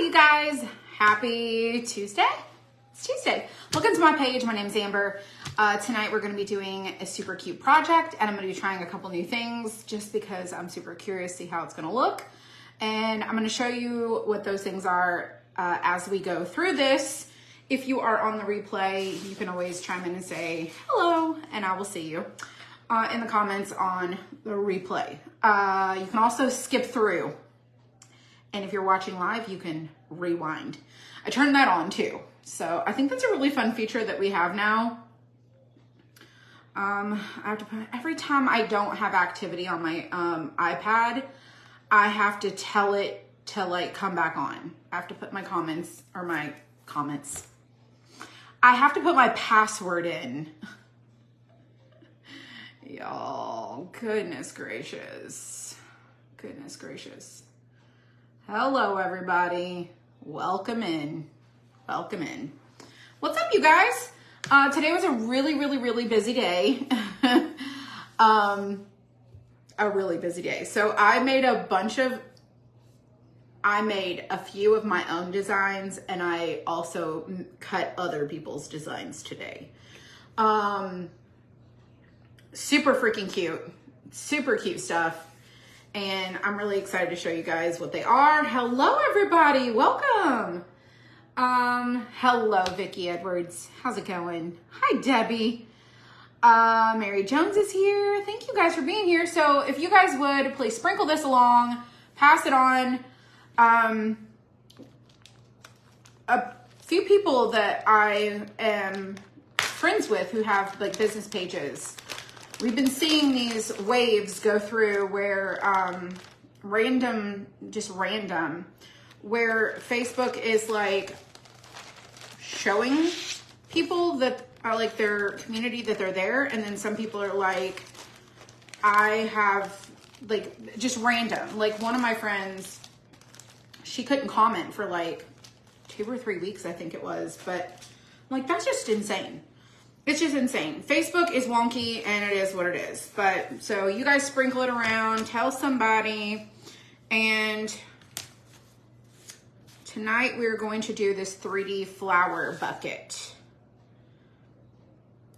Hi, you guys. Happy Tuesday. It's Tuesday. Welcome to my page. My name is Amber. Tonight we're going to be doing a super cute project, and I'm going to be trying a couple new things just because I'm super curious to see how it's going to look. And I'm going to show you what those things are as we go through this. If you are on the replay, you can always chime in and say hello, and I will see you in the comments on the replay. You can also skip through. And if you're watching live, you can rewind. I turned that on too. So I think that's a really fun feature that we have now. I have to put, every time I don't have activity on my iPad, I have to tell it to like come back on. I have to put my comments. I have to put my password in. Y'all, goodness gracious. Goodness gracious. Hello, everybody. Welcome in. Welcome in. What's up, you guys? Today was a really busy day. A really busy day. So I made a few of my own designs, and I also cut other people's designs today. Super freaking cute. Super cute stuff. And I'm really excited to show you guys what they are. Hello, everybody. Welcome. Hello, Vicki Edwards. How's it going? Hi, Debbie. Mary Jones is here. Thank you guys for being here. So if you guys would, please sprinkle this along, pass it on. A few people that I am friends with who have like business pages, we've been seeing these waves go through where random, where Facebook is like showing people that are like their community that they're there. And then some people are like, I have like just random, like one of my friends, she couldn't comment for like 2 or 3 weeks, I think it was, but like, that's just insane. It's just insane. Facebook is wonky and it is what it is. But so you guys sprinkle it around, tell somebody. And tonight we're going to do this 3D flower bucket.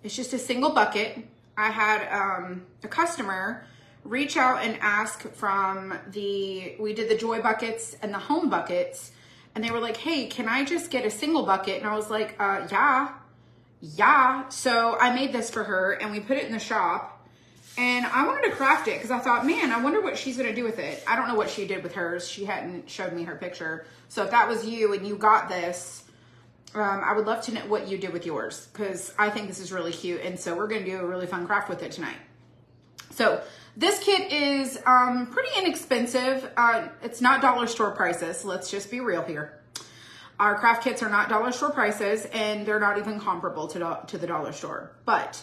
It's just a single bucket. I had a customer reach out and ask from we did the joy buckets and the home buckets. And they were like, hey, can I just get a single bucket? And I was like, yeah. So I made this for her and we put it in the shop, and I wanted to craft it because I thought, man, I wonder what she's going to do with it. I don't know what she did with hers. She hadn't showed me her picture. So if that was you and you got this, I would love to know what you did with yours, because I think this is really cute. And so we're going to do a really fun craft with it tonight. So this kit is pretty inexpensive. It's not dollar store prices. Let's just be real here. Our craft kits are not dollar store prices, and they're not even comparable to the dollar store. But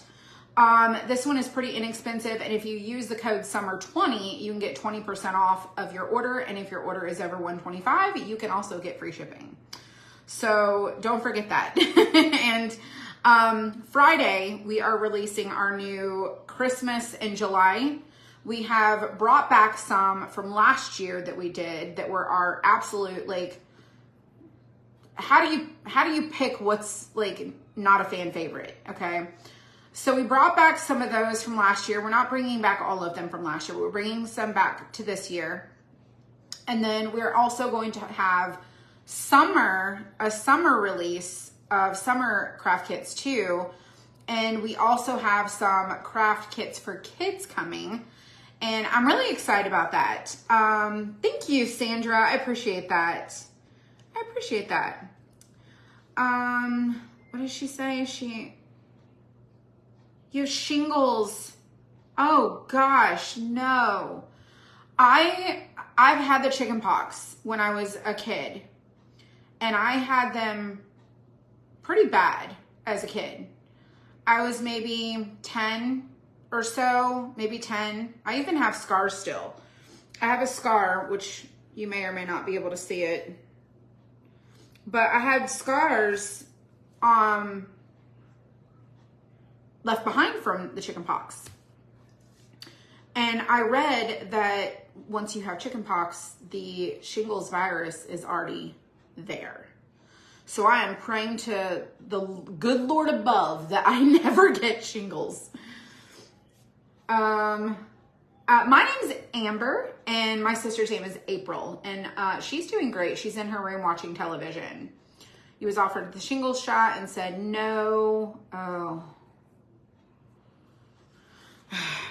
this one is pretty inexpensive, and if you use the code SUMMER20, you can get 20% off of your order, and if your order is over $125, you can also get free shipping. So don't forget that. And Friday, we are releasing our new Christmas in July. We have brought back some from last year that we did that were our absolute, like, how do you pick what's like not a fan favorite? Okay. So we brought back some of those from last year. We're not bringing back all of them from last year. We're bringing some back to this year. And then we're also going to have a summer release of summer craft kits too. And we also have some craft kits for kids coming. And I'm really excited about that. Thank you, Sandra. I appreciate that. I appreciate that. What did she say? You have shingles. Oh gosh, no. I've had the chicken pox when I was a kid, and I had them pretty bad as a kid. I was maybe 10 or so, maybe 10. I even have scars still. I have a scar, which you may or may not be able to see it. But I had scars left behind from the chicken pox. And I read that once you have chicken pox, the shingles virus is already there. So I am praying to the good Lord above that I never get shingles. My name's Amber, and my sister's name is April, and she's doing great. She's in her room watching television. He was offered the shingles shot and said no. Oh,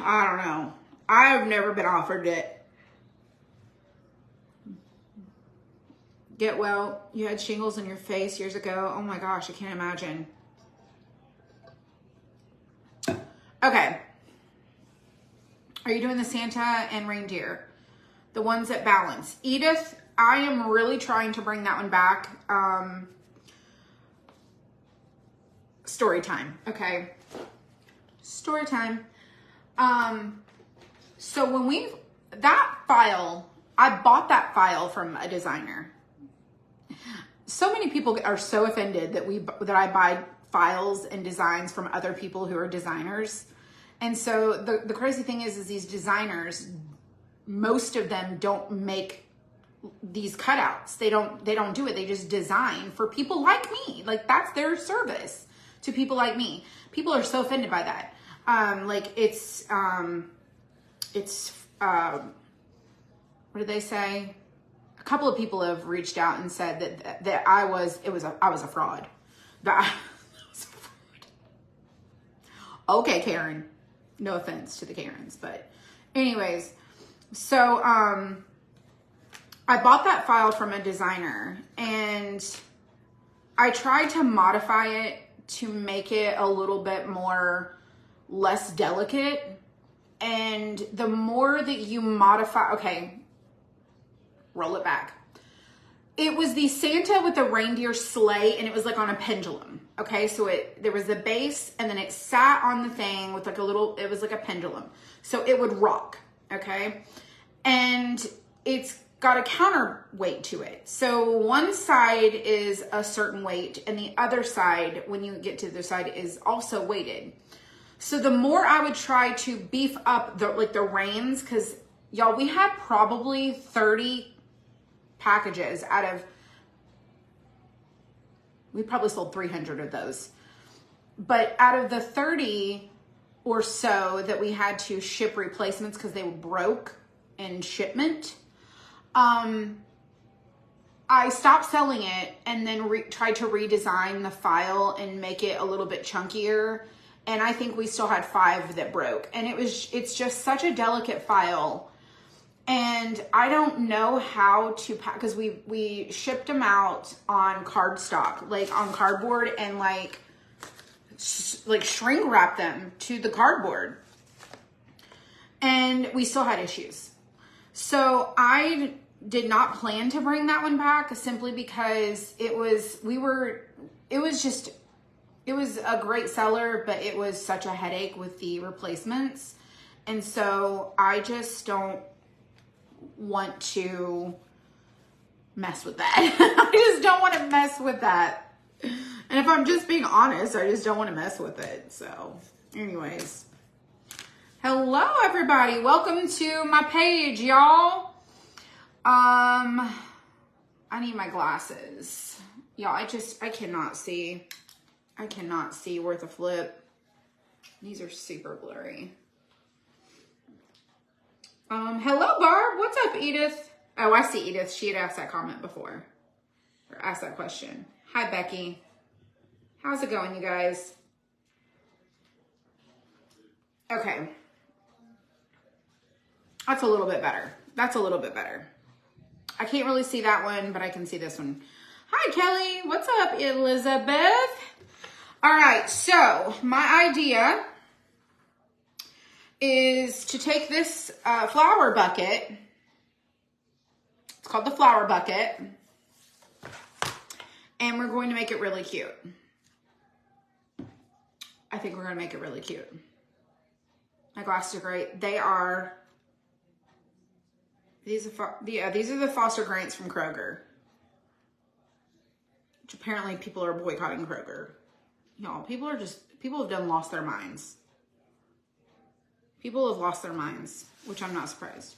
I don't know. I've never been offered it. Get well. You had shingles in your face years ago. Oh my gosh, I can't imagine. Okay. Are you doing the Santa and reindeer? The ones that balance. Edith, I am really trying to bring that one back. Story time. Okay. Story time. So when that file, I bought that file from a designer. So many people are so offended that I buy files and designs from other people who are designers. And so the crazy thing is these designers, most of them don't make these cutouts. They don't do it. They just design for people like me. Like that's their service to people like me. People are so offended by that. What did they say? A couple of people have reached out and said that I was a fraud. That I was a fraud. Okay, Karen. No offense to the Karens, but anyways, so I bought that file from a designer and I tried to modify it to make it a little bit less delicate. And the more that you modify, okay, roll it back. It was the Santa with the reindeer sleigh and it was like on a pendulum. Okay, so there was the base and then it sat on the thing with like it was like a pendulum. So it would rock, okay? And it's got a counterweight to it. So one side is a certain weight and the other side, when you get to the other side, is also weighted. So the more I would try to beef up the reins, because y'all, we had probably 30 packages we probably sold 300 of those. But out of the 30 or so that we had to ship replacements because they broke in shipment, I stopped selling it and then tried to redesign the file and make it a little bit chunkier. And I think we still had 5 that broke. And it's just such a delicate file. And I don't know how to pack, because we shipped them out on cardstock, like on cardboard, and like shrink wrap them to the cardboard. And we still had issues. So I did not plan to bring that one back simply because it was a great seller, but it was such a headache with the replacements. And so I just don't want to mess with that. I just don't want to mess with that. And if I'm just being honest, I just don't want to mess with it. So anyways, hello everybody. Welcome to my page, y'all. I need my glasses. Y'all, I cannot see. I cannot see worth a flip. These are super blurry. Hello, Barb. What's up, Edith? Oh, I see Edith. She had asked that comment before. Or asked that question. Hi, Becky. How's it going, you guys? Okay. That's a little bit better. That's a little bit better. I can't really see that one, but I can see this one. Hi, Kelly. What's up, Elizabeth? All right, so my idea is to take this flower bucket. It's called the flower bucket. And we're going to make it really cute. I think we're going to make it really cute. My glasses are great. These are the Foster Grants from Kroger. Which apparently people are boycotting Kroger. Y'all, people have done lost their minds. People have lost their minds, which I'm not surprised.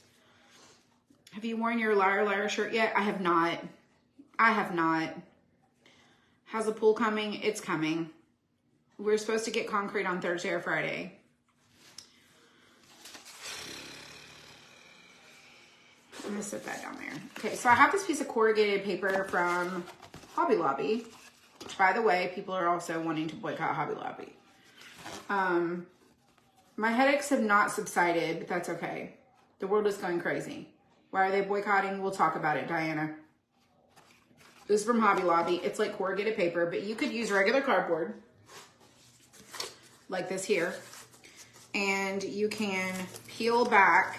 Have you worn your Liar Liar shirt yet? I have not. I have not. How's the pool coming? It's coming. We're supposed to get concrete on Thursday or Friday. I'm gonna set that down there. Okay, so I have this piece of corrugated paper from Hobby Lobby, which, by the way, people are also wanting to boycott Hobby Lobby. My headaches have not subsided, but that's okay. The world is going crazy. Why are they boycotting? We'll talk about it, Diana. This is from Hobby Lobby. It's like corrugated paper, but you could use regular cardboard, like this here, and you can peel back.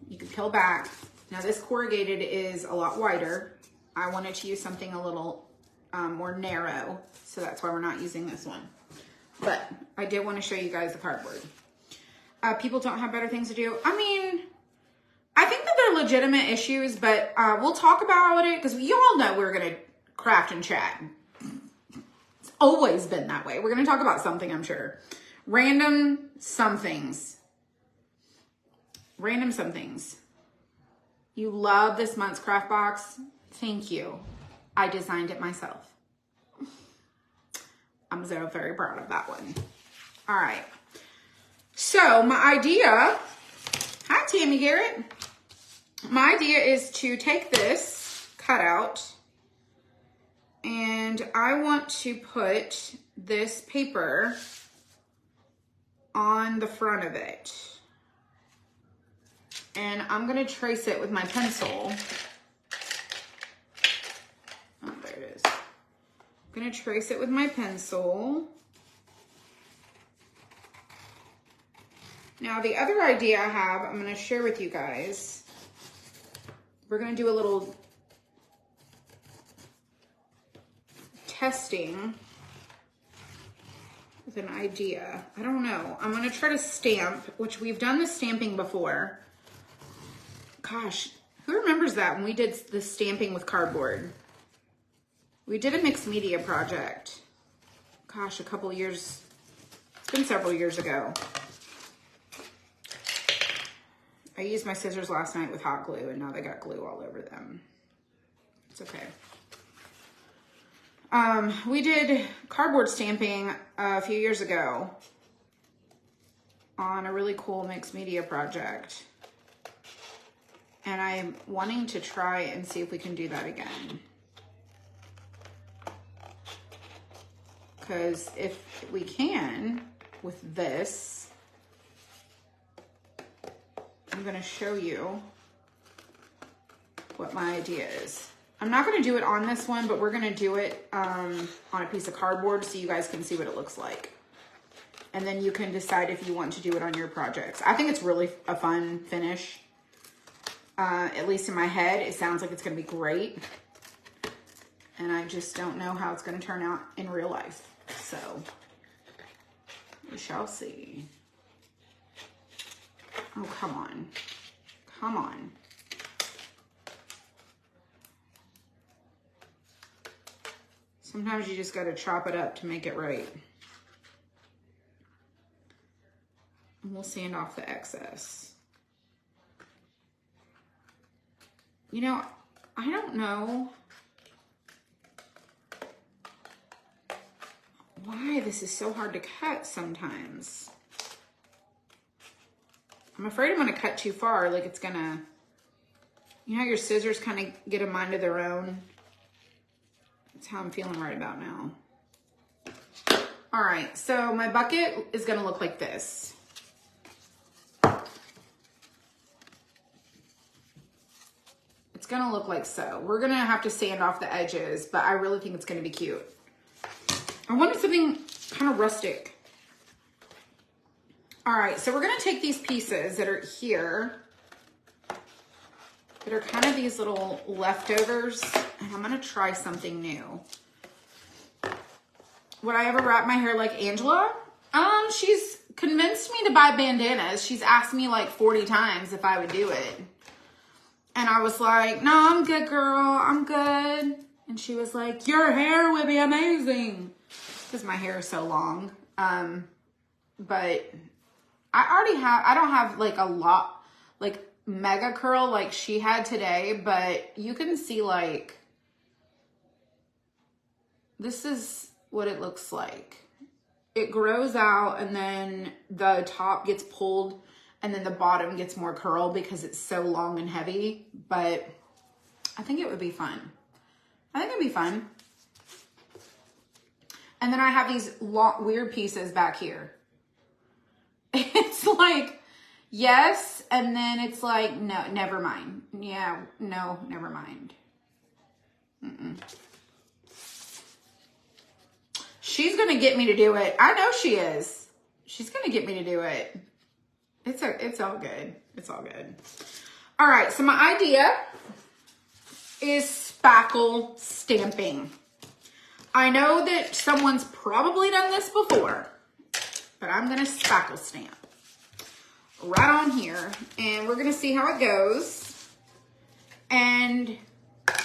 You can peel back. Now this corrugated is a lot wider. I wanted to use something a little more narrow, so that's why we're not using this one. But I did want to show you guys the cardboard. People don't have better things to do. I mean, I think that they're legitimate issues, but we'll talk about it because you all know we're going to craft and chat. It's always been that way. We're going to talk about something, I'm sure. Random somethings. Random somethings. You love this month's craft box. Thank you. I designed it myself. I'm so very proud of that one. All right. So my idea, hi Tammy Garrett. My idea is to take this cutout and I want to put this paper on the front of it. And I'm gonna trace it with my pencil. Oh, there it is. I'm gonna trace it with my pencil. Now the other idea I have, I'm gonna share with you guys. We're gonna do a little testing with an idea. I don't know. I'm gonna try to stamp, which we've done the stamping before. Gosh, who remembers that when we did the stamping with cardboard? We did a mixed media project. Gosh, a couple years, it's been several years ago. I used my scissors last night with hot glue and now they got glue all over them. It's okay. We did cardboard stamping a few years ago on a really cool mixed media project. And I'm wanting to try and see if we can do that again. Because if we can, with this, I'm gonna show you what my idea is. I'm not gonna do it on this one, but we're gonna do it on a piece of cardboard so you guys can see what it looks like. And then you can decide if you want to do it on your projects. I think it's really a fun finish. At least in my head, it sounds like it's gonna be great. And I just don't know how it's gonna turn out in real life. So, we shall see. Oh, come on. Come on. Sometimes you just gotta chop it up to make it right. And we'll sand off the excess. You know, I don't know why this is so hard to cut sometimes. I'm afraid I'm gonna cut too far, like it's gonna, you know how your scissors kind of get a mind of their own? That's how I'm feeling right about now. All right, so my bucket is gonna look like this. It's gonna look like so. We're gonna have to sand off the edges, but I really think it's gonna be cute. I wanted something kind of rustic. All right, so we're gonna take these pieces that are here, that are kind of these little leftovers, and I'm gonna try something new. Would I ever wrap my hair like Angela? She's convinced me to buy bandanas. She's asked me like 40 times if I would do it. And I was like, no, I'm good, girl, I'm good. And she was like, your hair would be amazing. Because my hair is so long. But I already have, I don't have like a lot, like mega curl like she had today, but you can see like, this is what it looks like. It grows out and then the top gets pulled and then the bottom gets more curl because it's so long and heavy, but I think it would be fun. I think it'd be fun. And then I have these weird pieces back here. It's like, yes, and then it's like, no, never mind. Yeah, no, never mind. She's going to get me to do it. I know she is. She's going to get me to do it. It's all good. It's all good. All right, so my idea is spackle stamping. I know that someone's probably done this before, but I'm going to spackle stamp right on here, and we're going to see how it goes. And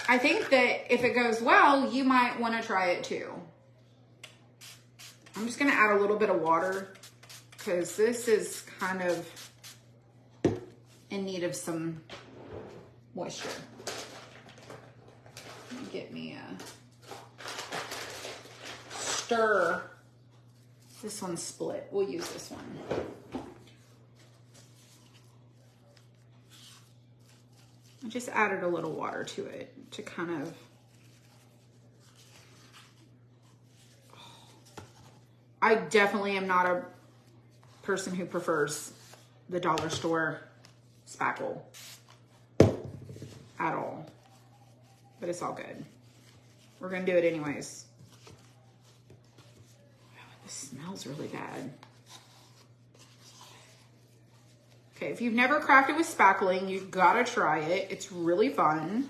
I think that if it goes well, you might want to try it too. I'm just going to add a little bit of water because this is kind of in need of some moisture. Get me a stir. This one's split. We'll use this one. I just added a little water to it to kind of, I definitely am not a person who prefers the dollar store spackle at all, but it's all good. We're gonna do it anyways. This smells really bad. Okay, if you've never crafted with spackling, you've gotta try it. It's really fun.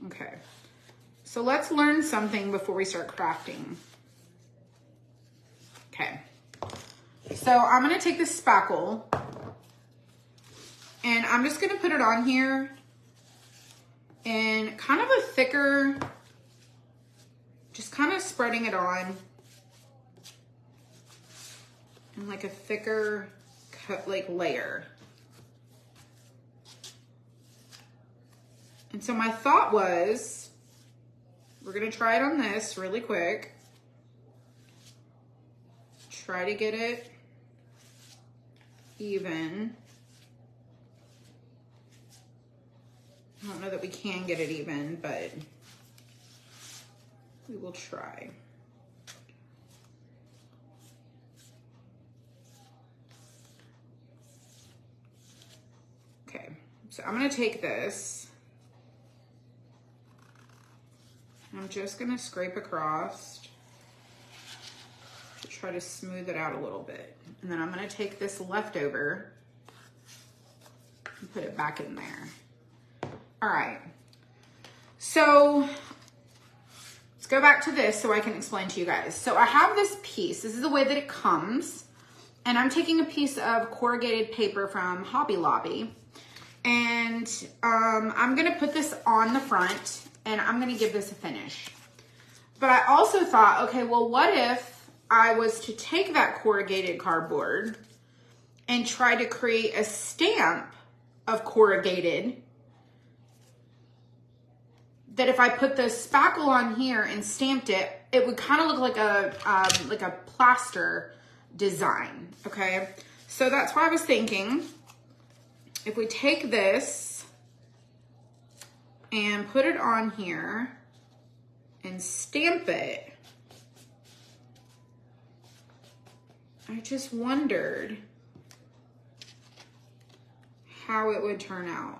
Okay, so let's learn something before we start crafting. Okay, so I'm gonna take this spackle and I'm just gonna put it on here in kind of a thicker, just kind of spreading it on in like a thicker like layer. And so my thought was, we're gonna try it on this really quick. Try to get it even. I don't know that we can get it even, but we will try. Okay, so I'm gonna take this. I'm just gonna scrape across to try to smooth it out a little bit. And then I'm gonna take this leftover and put it back in there. All right, so let's go back to this so I can explain to you guys. So I have this piece, this is the way that it comes, and I'm taking a piece of corrugated paper from Hobby Lobby, and I'm gonna put this on the front and I'm gonna give this a finish. But I also thought, okay, well, what if I was to take that corrugated cardboard and try to create a stamp of corrugated, that if I put the spackle on here and stamped it, it would kind of look like a plaster design, okay? So that's why I was thinking, if we take this and put it on here and stamp it, I just wondered how it would turn out.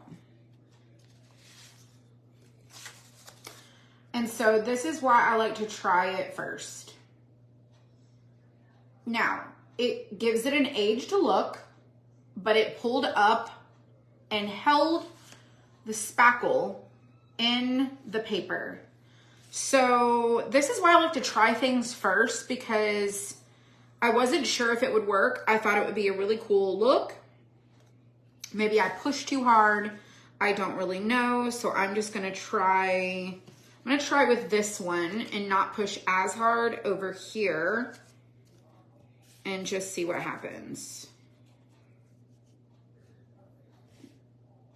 And so this is why I like to try it first. Now, it gives it an aged look, but it pulled up and held the spackle in the paper. So this is why I like to try things first, because I wasn't sure if it would work. I thought it would be a really cool look. Maybe I pushed too hard. I don't really know. So I'm just gonna try I'm gonna try with this one and not push as hard over here and just see what happens.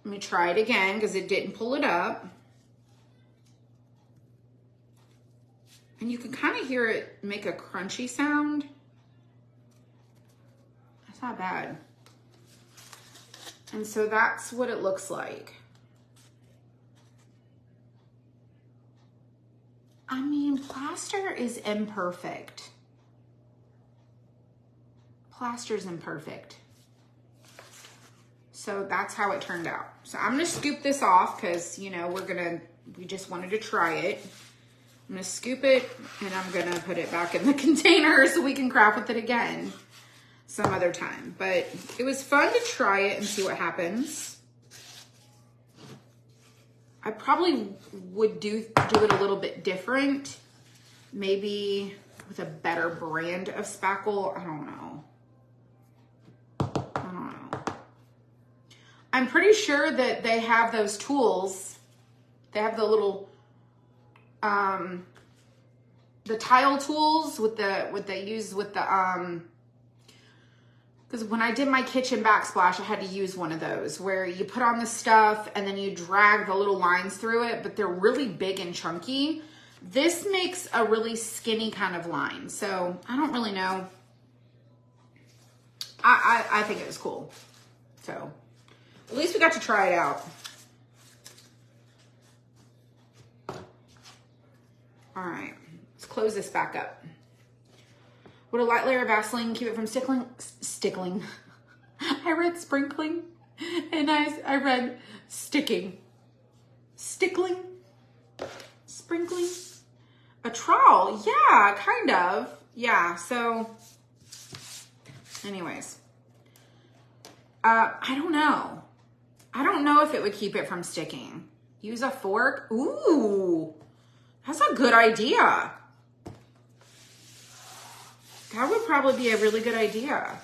Let me try it again because it didn't pull it up. And you can kind of hear it make a crunchy sound. That's not bad. And so that's what it looks like. I mean, plaster is imperfect. Plaster's imperfect. So that's how it turned out. So I'm gonna scoop this off because, you know, we just wanted to try it. I'm gonna scoop it and I'm gonna put it back in the container so we can craft with it again some other time. But it was fun to try it and see what happens. I probably would do it a little bit different. Maybe with a better brand of spackle. I don't know. I'm pretty sure that they have those tools. They have the little, the tile tools with what they use with the, because when I did my kitchen backsplash, I had to use one of those where you put on the stuff and then you drag the little lines through it, but they're really big and chunky. This makes a really skinny kind of line. So I don't really know. I think it was cool. So at least we got to try it out. All right, let's close this back up. Would a light layer of Vaseline keep it from stickling? I read sprinkling and I read sticking. Stickling? Sprinkling? A trowel, yeah, kind of. Yeah, so anyways. I don't know. I don't know if it would keep it from sticking. Use a fork. Ooh, that's a good idea. That would probably be a really good idea.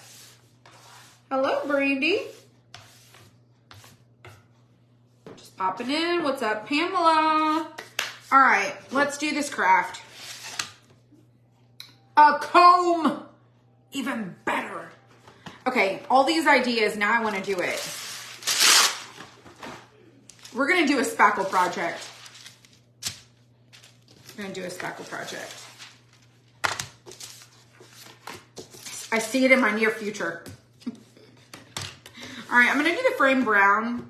Hello, Brandy. Just popping in. What's up, Pamela? All right, let's do this craft. A comb, even better. Okay, all these ideas, now I want to do it. We're going to do a spackle project. We're going to do a spackle project. I see it in my near future. All right, I'm going to do the frame brown.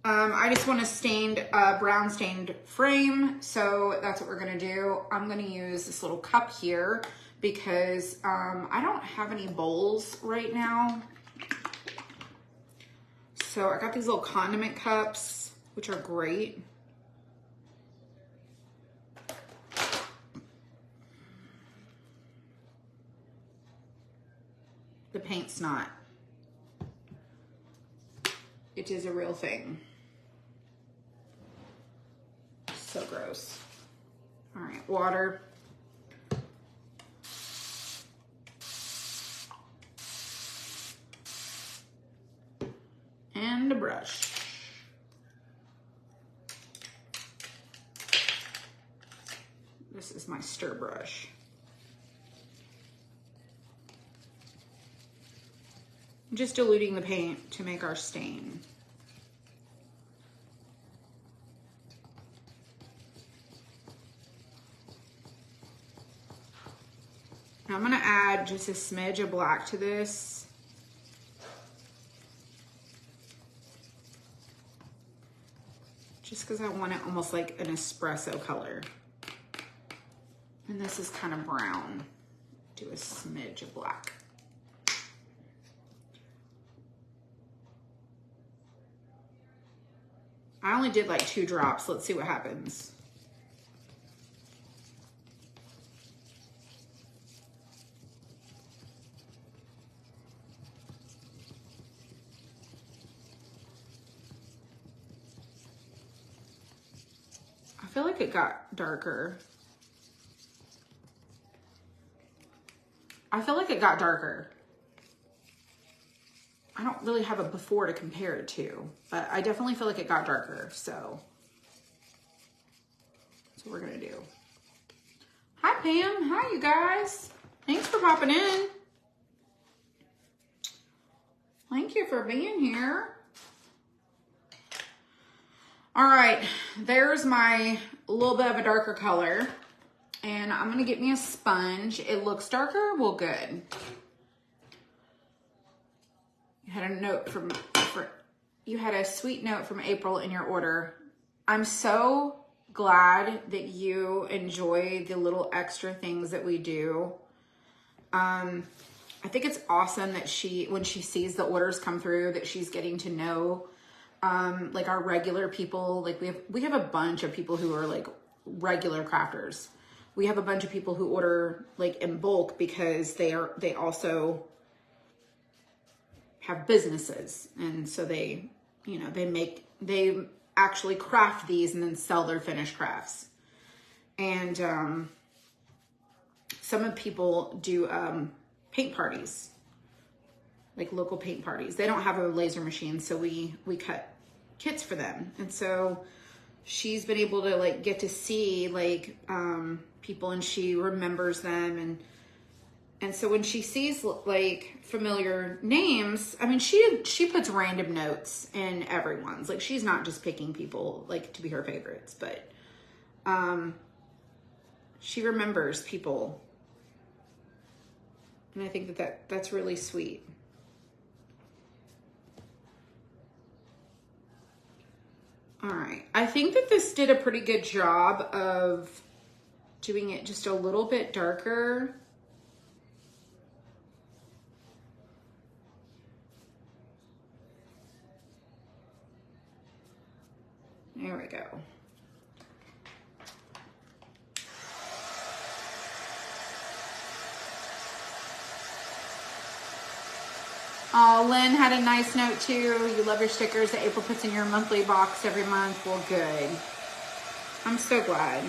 I just want a brown stained frame. So that's what we're going to do. I'm going to use this little cup here because I don't have any bowls right now. So I got these little condiment cups, which are great. The paint's not. It is a real thing. So gross. All right, water. And a brush. This is my stir brush. I'm just diluting the paint to make our stain. Now I'm gonna add just a smidge of black to this. Just because I want it almost like an espresso color. And this is kind of brown. Do a smidge of black. I only did like 2 drops. Let's see what happens. I feel like it got darker. I feel like it got darker. I don't really have a before to compare it to, but I definitely feel like it got darker. So That's what we're gonna do. Hi Pam, hi you guys. Thanks for popping in. Thank you for being here. All right, there's my little bit of a darker color. And I'm gonna get me a sponge. It looks darker, well good. You had a note you had a sweet note from April in your order. I'm so glad that you enjoy the little extra things that we do. I think it's awesome that when she sees the orders come through, that she's getting to know, like our regular people. Like we have a bunch of people who are like regular crafters. We have a bunch of people who order like in bulk because they also have businesses. And so they actually craft these and then sell their finished crafts. And, some people do, paint parties, like local paint parties. They don't have a laser machine, so we cut kits for them. And so she's been able to like get to see like people, and she remembers them, and so when she sees like familiar names, I mean she puts random notes in everyone's. Like she's not just picking people like to be her favorites, but she remembers people. And I think that's really sweet. All right. I think that this did a pretty good job of doing it just a little bit darker. There we go. Oh, Lynn had a nice note too. You love your stickers that April puts in your monthly box every month. Well, good. I'm so glad.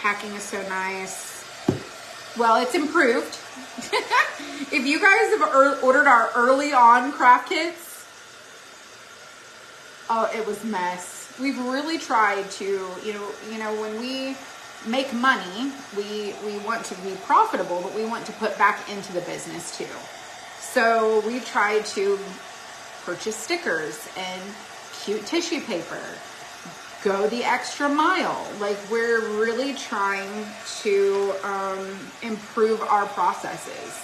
Packing is so nice. Well, it's improved. If you guys have ordered our early on craft kits, oh, it was a mess. We've really tried to, you know, when we make money, we want to be profitable, but we want to put back into the business too. So we've tried to purchase stickers and cute tissue paper, go the extra mile. Like we're really trying to improve our processes.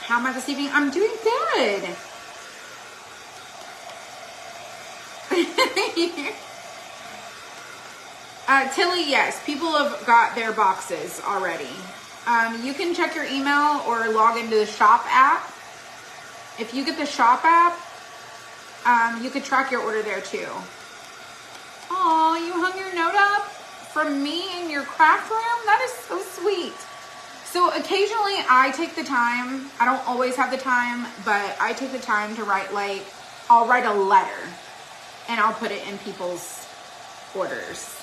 How am I this evening? I'm doing good. Tilly, yes, people have got their boxes already. You can check your email or log into the shop app. If you get the shop app, you could track your order there too. Oh, you hung your note up from me in your craft room? That is so sweet. So occasionally I take the time, I don't always have the time, but I take the time to write, like, I'll write a letter and I'll put it in people's orders.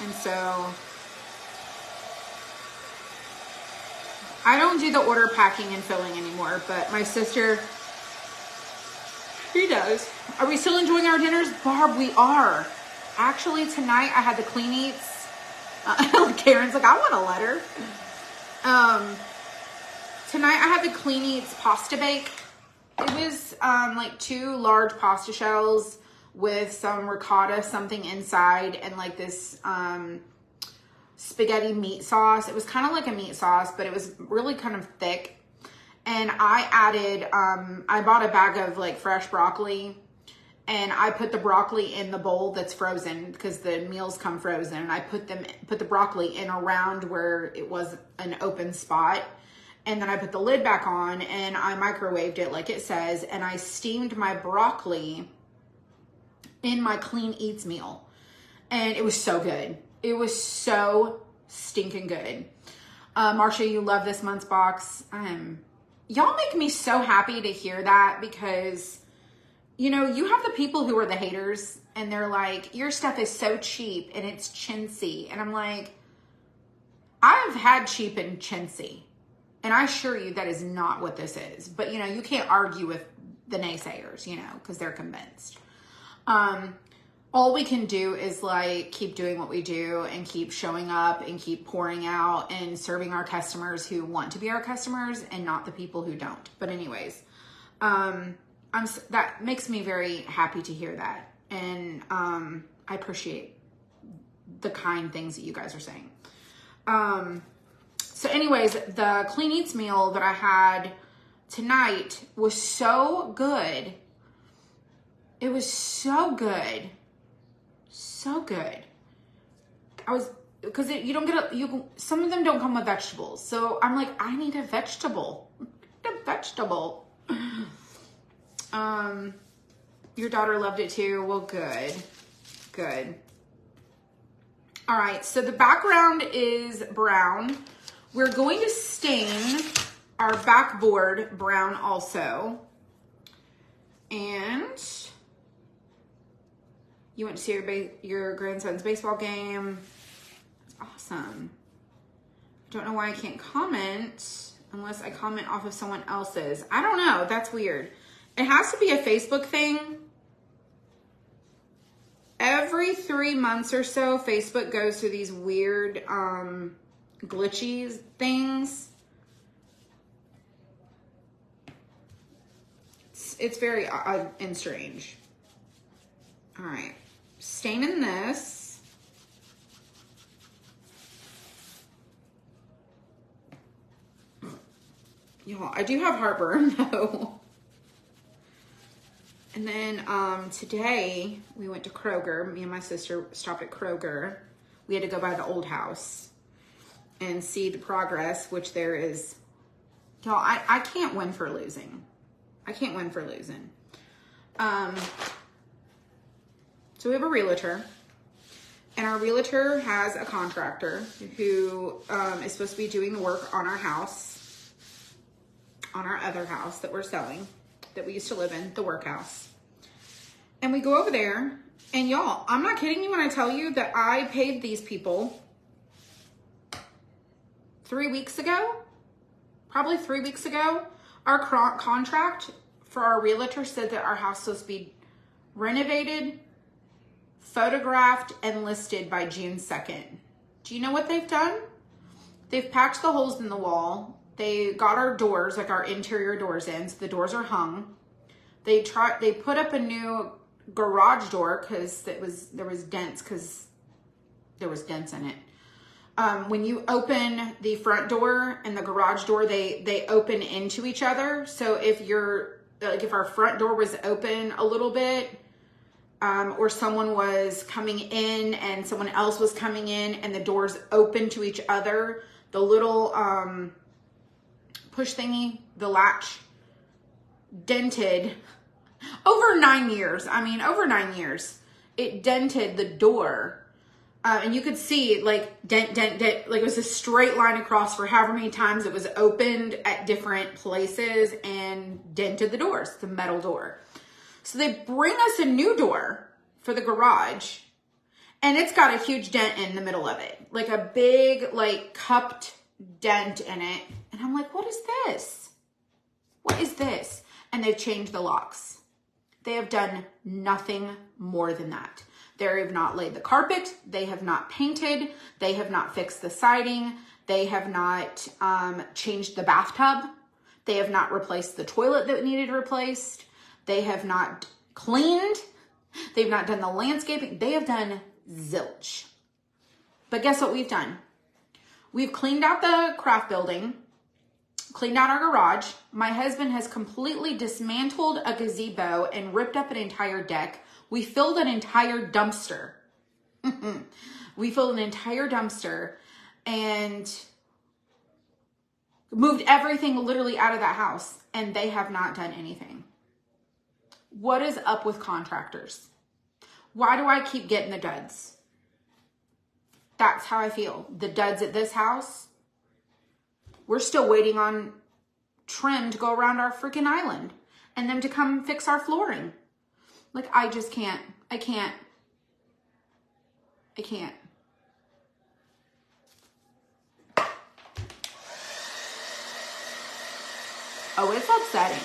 And so I don't do the order packing and filling anymore, but my sister, she does. Are we still enjoying our dinners? Barb, we are. Actually, tonight I had the clean eats. Karen's like, I want a letter. Tonight I had the clean eats pasta bake. It was like 2 large pasta shells with some ricotta something inside and like this spaghetti meat sauce. It was kind of like a meat sauce, but it was really kind of thick. And I added, I bought a bag of like fresh broccoli, and I put the broccoli in the bowl that's frozen because the meals come frozen. And I put the broccoli in around where it was an open spot. And then I put the lid back on and I microwaved it like it says. And I steamed my broccoli in my clean eats meal. And it was so good. It was so stinking good. Marcia, you love this month's box. Y'all make me so happy to hear that, because you know, you have the people who are the haters and they're like, your stuff is so cheap and it's chintzy. And I'm like, I've had cheap and chintzy, and I assure you that is not what this is. But you know, you can't argue with the naysayers, you know, because they're convinced. All we can do is like keep doing what we do and keep showing up and keep pouring out and serving our customers who want to be our customers and not the people who don't. But anyways, that makes me very happy to hear that. And I appreciate the kind things that you guys are saying. So anyways, the Clean Eats meal that I had tonight was so good. It was so good. So good. Because you don't get some of them don't come with vegetables. So I'm like, I need a vegetable. Your daughter loved it too. Well, good. Good. All right, so the background is brown. We're going to stain our backboard brown also. And you went to see your grandson's baseball game. That's awesome. I don't know why I can't comment unless I comment off of someone else's. I don't know. That's weird. It has to be a Facebook thing. Every 3 months or so, Facebook goes through these weird glitchy things. It's very odd and strange. All right, staining this. Y'all, I do have heartburn though. And then today we went to Kroger. Me and my sister stopped at Kroger. We had to go by the old house and see the progress, which there is. Y'all, I can't win for losing. I can't win for losing. So we have a realtor, and our realtor has a contractor who is supposed to be doing the work on our house, on our other house that we're selling, that we used to live in, the workhouse. And we go over there, and y'all, I'm not kidding you when I tell you that I paid these people 3 weeks ago, probably 3 weeks ago. Our contract for our realtor said that our house was supposed to be renovated, photographed, and listed by June 2nd. Do you know what they've done? They've patched the holes in the wall. They got our doors, like our interior doors in, so the doors are hung. They put up a new garage door because there was dents in it. When you open the front door and the garage door, they open into each other. So if our front door was open a little bit, or someone was coming in and someone else was coming in and the doors open to each other, the little push thingy, the latch, dented over 9 years. I mean, over 9 years, it dented the door. And you could see like dent, like it was a straight line across for however many times it was opened at different places and dented the doors, the metal door. So they bring us a new door for the garage, and it's got a huge dent in the middle of it, like a big, like cupped dent in it. And I'm like, what is this? What is this? And they've changed the locks. They have done nothing more than that. They have not laid the carpet. They have not painted. They have not fixed the siding. They have not changed the bathtub. They have not replaced the toilet that needed replaced. They have not cleaned. They've not done the landscaping. They have done zilch. But guess what we've done? We've cleaned out the craft building, cleaned out our garage. My husband has completely dismantled a gazebo and ripped up an entire deck. We filled an entire dumpster. We filled an entire dumpster and moved everything literally out of that house, and they have not done anything. What is up with contractors? Why do I keep getting the duds? That's how I feel. The duds at this house. We're still waiting on trim to go around our freaking island and them to come fix our flooring. Like, I just can't. I can't. Oh, it's upsetting.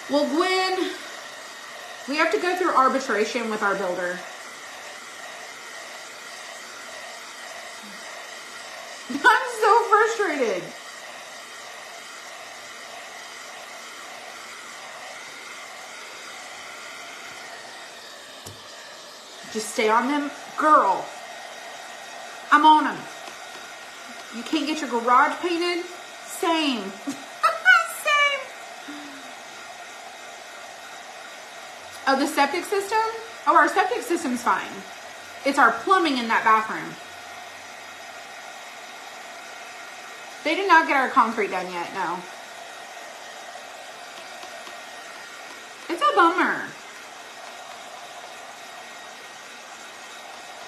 Well, Gwen, we have to go through arbitration with our builder. I'm so frustrated. Just stay on them. Girl, I'm on them. You can't get your garage painted? Same. Same. Oh, the septic system? Oh, our septic system's fine. It's our plumbing in that bathroom. They did not get our concrete done yet, no. It's a bummer.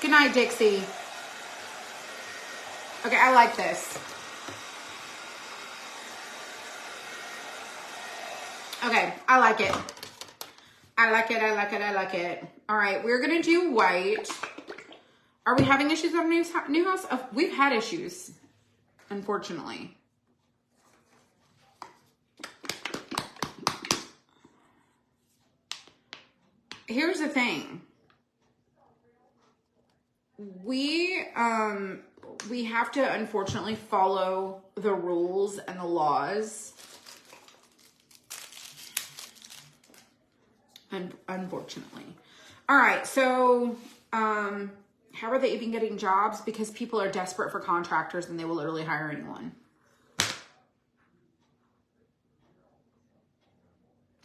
Good night, Dixie. Okay, I like this. Okay, I like it. I like it, I like it, I like it. All right, we're gonna do white. Are we having issues on our new house? Oh, we've had issues, unfortunately. Here's the thing. We have to unfortunately follow the rules and the laws. Unfortunately. All right, so how are they even getting jobs? Because people are desperate for contractors and they will literally hire anyone.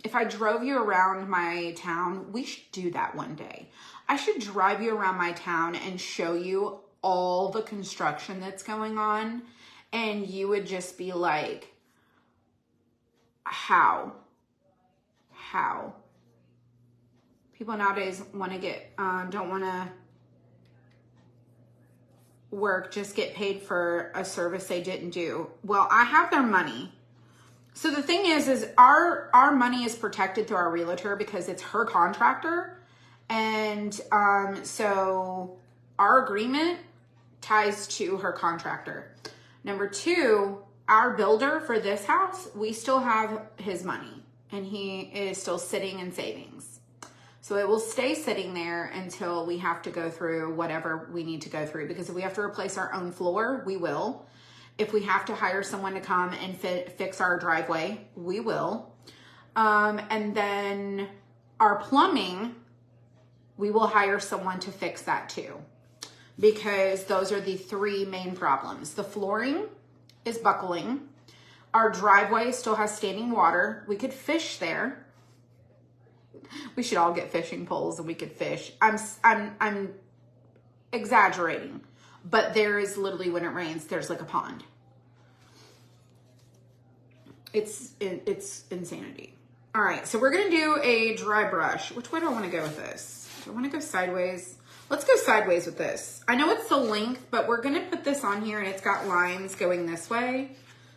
If I drove you around my town, we should do that one day. I should drive you around my town and show you all the construction that's going on. And you would just be like, how? People nowadays want to get, don't want to work, just get paid for a service they didn't do. Well, I have their money. So the thing is our money is protected through our realtor because it's her contractor. And so our agreement ties to her contractor. Number two, our builder for this house, we still have his money and he is still sitting in savings. So it will stay sitting there until we have to go through whatever we need to go through, because if we have to replace our own floor, we will. If we have to hire someone to come and fix our driveway, we will. And then our plumbing, we will hire someone to fix that too, because those are the three main problems. The flooring is buckling. Our driveway still has standing water. We could fish there. We should all get fishing poles and we could fish. I'm exaggerating, but there is literally, when it rains, there's like a pond. It's insanity. All right, so we're gonna do a dry brush. Which way do I want to go with this? Do I want to go sideways? Let's go sideways with this. I know it's the length, but we're gonna put this on here and it's got lines going this way.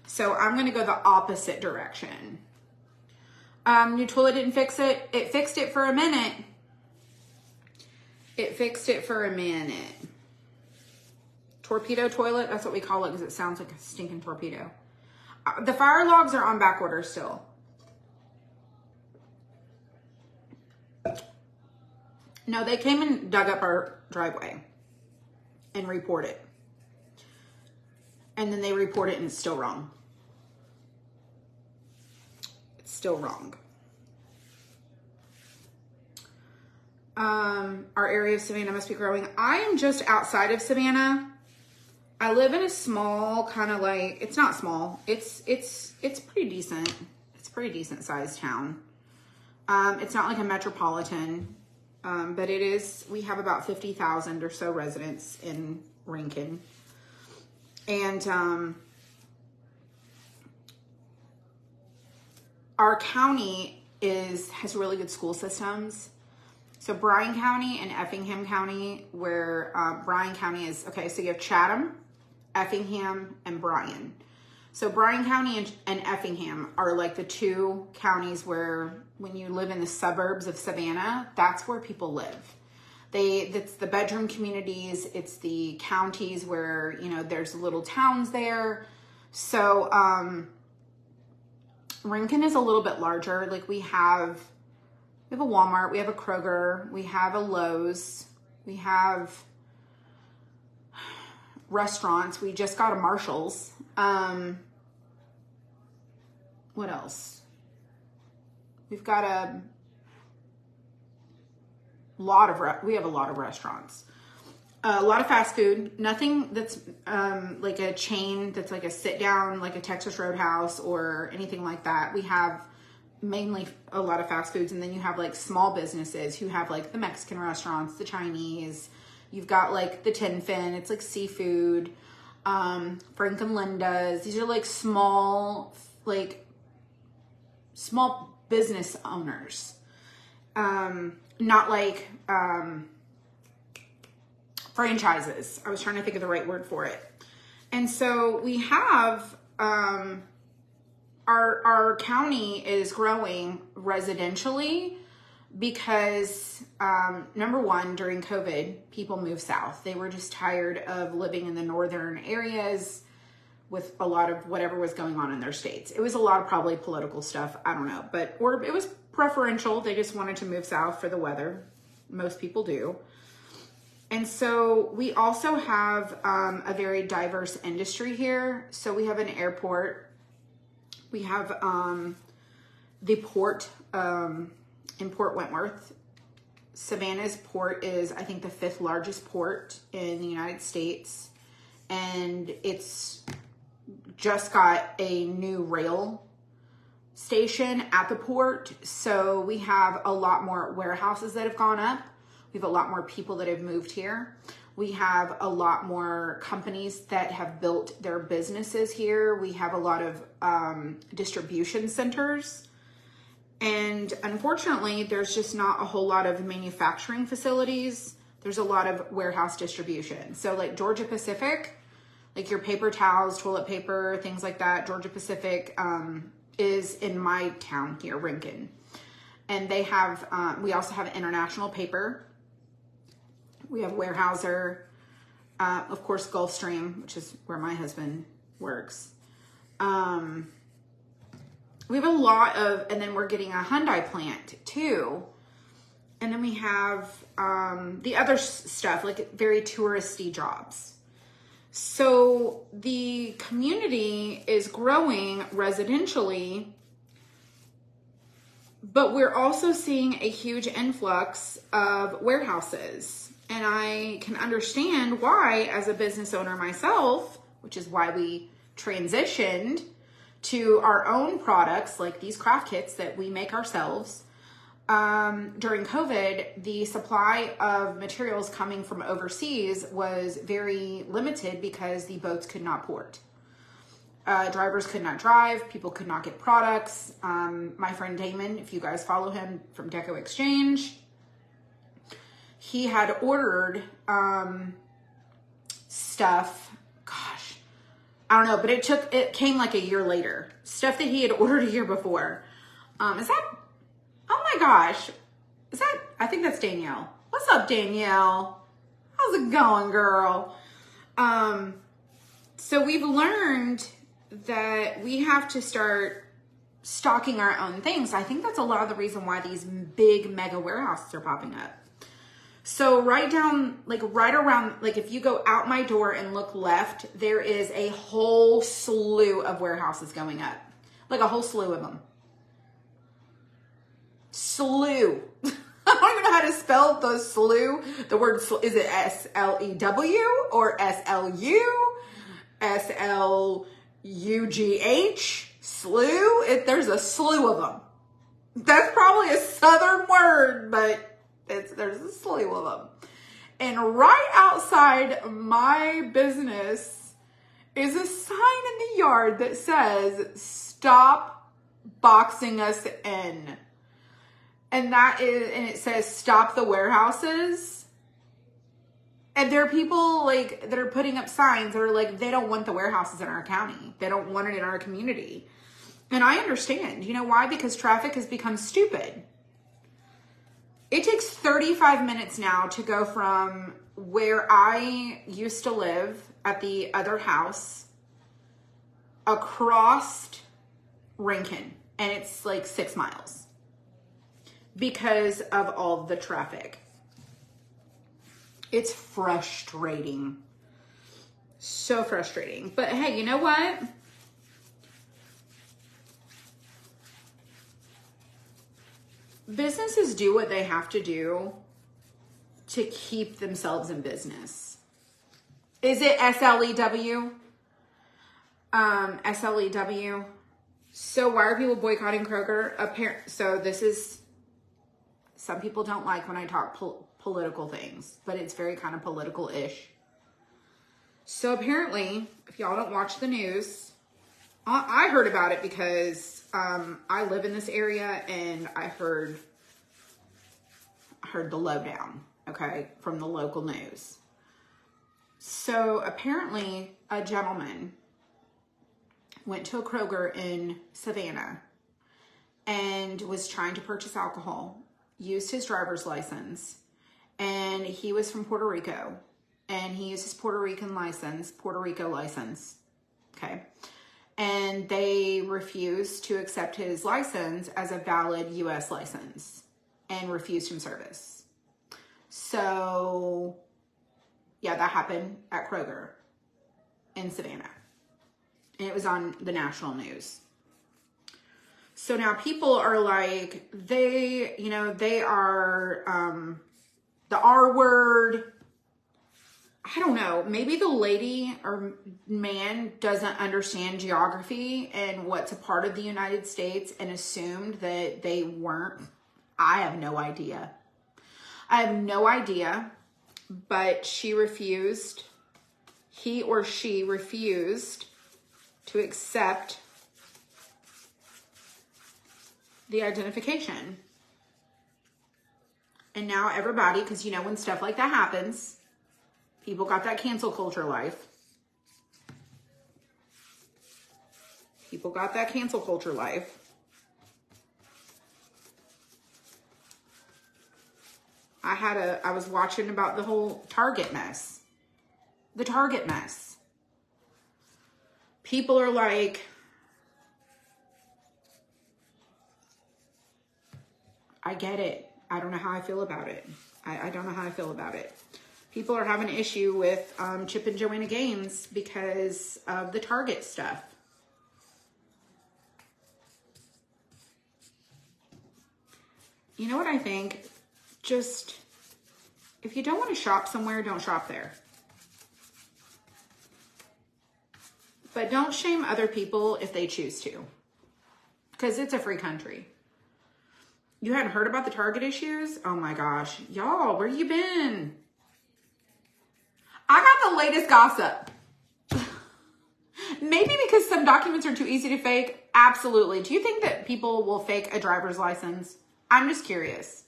So I'm gonna go the opposite direction. New toilet didn't fix it. It fixed it for a minute. It fixed it for a minute. Torpedo toilet, that's what we call it because it sounds like a stinking torpedo. The fire logs are on back order still. No, they came and dug up our driveway and reported. And then they report it and it's still wrong. It's still wrong. Our area of Savannah must be growing. I am just outside of Savannah. I live in a small kind of like, it's not small. It's pretty decent. It's a pretty decent sized town. It's not like a metropolitan, but it is, we have about 50,000 or so residents in Rankin. And, our county has really good school systems. So Bryan County and Effingham County, where Bryan County is, okay, so you have Chatham, Effingham, and Bryan. So Bryan County and Effingham are like the two counties where when you live in the suburbs of Savannah, that's where people live. It's the bedroom communities, it's the counties where, you know, there's little towns there. So Rincon is a little bit larger. Like we have a Walmart, we have a Kroger, we have a Lowe's, we have restaurants. We just got a Marshall's. What else? We've got we have a lot of restaurants. A lot of fast food, nothing that's like a chain that's like a sit down, like a Texas Roadhouse or anything like that. We have mainly a lot of fast foods, and then you have like small businesses who have like the Mexican restaurants, the Chinese. You've got like the Tin Fin, it's like seafood. Frank and Linda's. These are like small business owners. Not like franchises. I was trying to think of the right word for it. And so we have our county is growing residentially because number one, during COVID, people moved south. They were just tired of living in the northern areas with a lot of whatever was going on in their states. It was a lot of probably political stuff. I don't know, or it was preferential. They just wanted to move south for the weather. Most people do. And so we also have a very diverse industry here. So we have an airport. We have the port in Port Wentworth. Savannah's port is, I think, the 5th largest port in the United States. And it's just got a new rail station at the port. So we have a lot more warehouses that have gone up. We have a lot more people that have moved here. We have a lot more companies that have built their businesses here. We have a lot of distribution centers. And unfortunately, there's just not a whole lot of manufacturing facilities. There's a lot of warehouse distribution. So like Georgia Pacific, like your paper towels, toilet paper, things like that, Georgia Pacific is in my town here, Rincon. And they have, we also have International Paper. We have Weyerhaeuser, of course, Gulfstream, which is where my husband works. We have a lot of, and then we're getting a Hyundai plant too. And then we have the other stuff, like very touristy jobs. So the community is growing residentially, but we're also seeing a huge influx of warehouses. And I can understand why, as a business owner myself, which is why we transitioned to our own products, like these craft kits that we make ourselves. During COVID, the supply of materials coming from overseas was very limited because the boats could not port. Drivers could not drive, people could not get products. My friend Damon, if you guys follow him from Deco Exchange, he had ordered stuff, gosh, I don't know, but it came like a year later. Stuff that he had ordered a year before. Is that, oh my gosh, is that, I think that's Danielle. What's up, Danielle? How's it going, girl? So we've learned that we have to start stocking our own things. I think that's a lot of the reason why these big mega warehouses are popping up. So right around, like if you go out my door and look left, there is a whole slew of warehouses going up. Like a whole slew of them. Slew. I don't even know how to spell the slew. The word, is it S-L-E-W or S-L-U? S-L-U-G-H? Slew? There's a slew of them. That's probably a southern word, but there's a slew of them. And right outside my business is a sign in the yard that says, "Stop boxing us in." And it says, "Stop the warehouses." And there are people like that are putting up signs that are like, they don't want the warehouses in our county. They don't want it in our community. And I understand. You know why? Because traffic has become stupid. It takes 35 minutes now to go from where I used to live at the other house across Rincon. and it's like 6 miles because of all the traffic. It's frustrating. So frustrating. But hey, you know what? Businesses do what they have to do to keep themselves in business. Is it SLEW? SLEW. So why are people boycotting Kroger? So this is, some people don't like when I talk political things, but it's very kind of political-ish. So apparently, if y'all don't watch the news, I heard about it because I live in this area and I heard the lowdown, okay, from the local news. So apparently a gentleman went to a Kroger in Savannah and was trying to purchase alcohol, used his driver's license, and he was from Puerto Rico, and he used his Puerto Rico license, okay? And they refused to accept his license as a valid U.S. license and refused him service. So, yeah, that happened at Kroger in Savannah. And it was on the national news. So now people are like, they are the R word. I don't know. Maybe the lady or man doesn't understand geography and what's a part of the United States and assumed that they weren't. I have no idea. But he or she refused to accept the identification. And now everybody, because you know when stuff like that happens, people got that cancel culture life. I was watching about the whole Target mess. The Target mess. People are like, I get it. I don't know how I feel about it. I don't know how I feel about it. People are having an issue with Chip and Joanna Gaines because of the Target stuff. You know what I think? Just, if you don't want to shop somewhere, don't shop there. But don't shame other people if they choose to. Because it's a free country. You hadn't heard about the Target issues? Oh my gosh. Y'all, where you been? I got the latest gossip. Maybe because some documents are too easy to fake. Absolutely. Do you think that people will fake a driver's license? I'm just curious.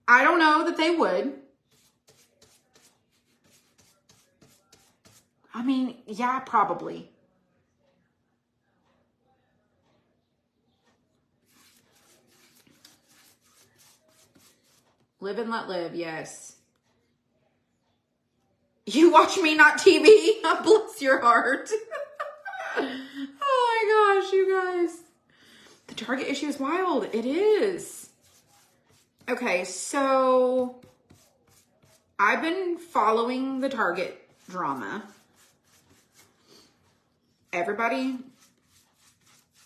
I don't know that they would. I mean, yeah, probably. Live and let live, yes. You watch me, not TV. Bless your heart. Oh my gosh, you guys. The Target issue is wild. It is. Okay, so I've been following the Target drama. Everybody,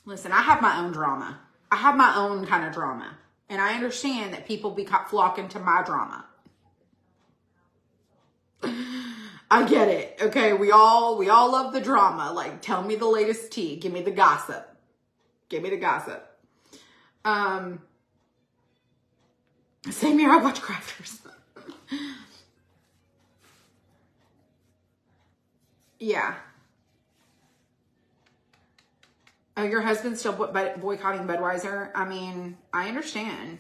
listen, I have my own drama. I have my own kind of drama. And I understand that people be flocking to my drama. I get it. Okay, we all love the drama. Like, tell me the latest tea. Give me the gossip. Give me the gossip. Same here, I watch Crafters. Yeah. Oh, your husband's still boycotting Budweiser? I mean, I understand.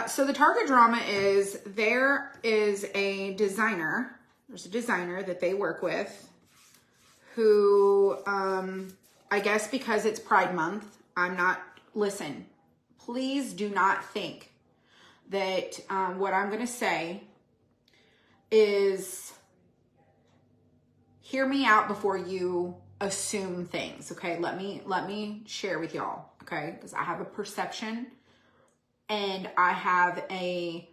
So the Target drama is, there is a designer. There's a designer that they work with who, I guess because it's Pride Month, listen, please do not think that what I'm going to say is, hear me out before you assume things, okay? Let me share with y'all, okay? Because I have a perception and I have a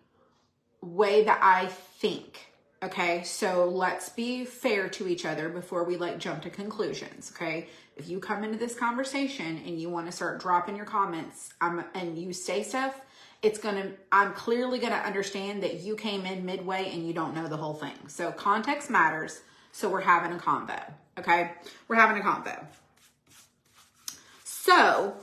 way that I think, okay? So let's be fair to each other before we like jump to conclusions, okay? If you come into this conversation and you want to start dropping your comments and you say stuff, I'm clearly gonna understand that you came in midway and you don't know the whole thing. So context matters. So we're having a convo, okay? We're having a convo. So,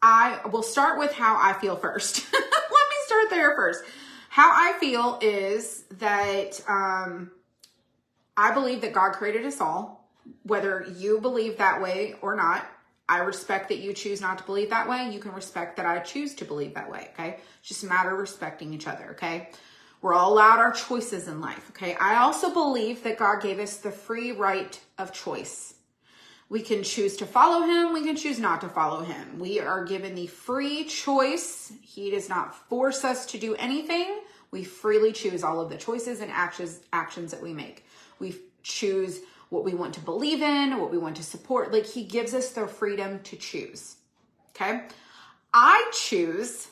I will start with how I feel first. Let me start there first. How I feel is that I believe that God created us all, whether you believe that way or not. I respect that you choose not to believe that way. You can respect that I choose to believe that way, okay? It's just a matter of respecting each other, okay? We're all allowed our choices in life, okay? I also believe that God gave us the free right of choice. We can choose to follow him. We can choose not to follow him. We are given the free choice. He does not force us to do anything. We freely choose all of the choices and actions that we make. We choose what we want to believe in, what we want to support. Like, he gives us the freedom to choose, okay? I choose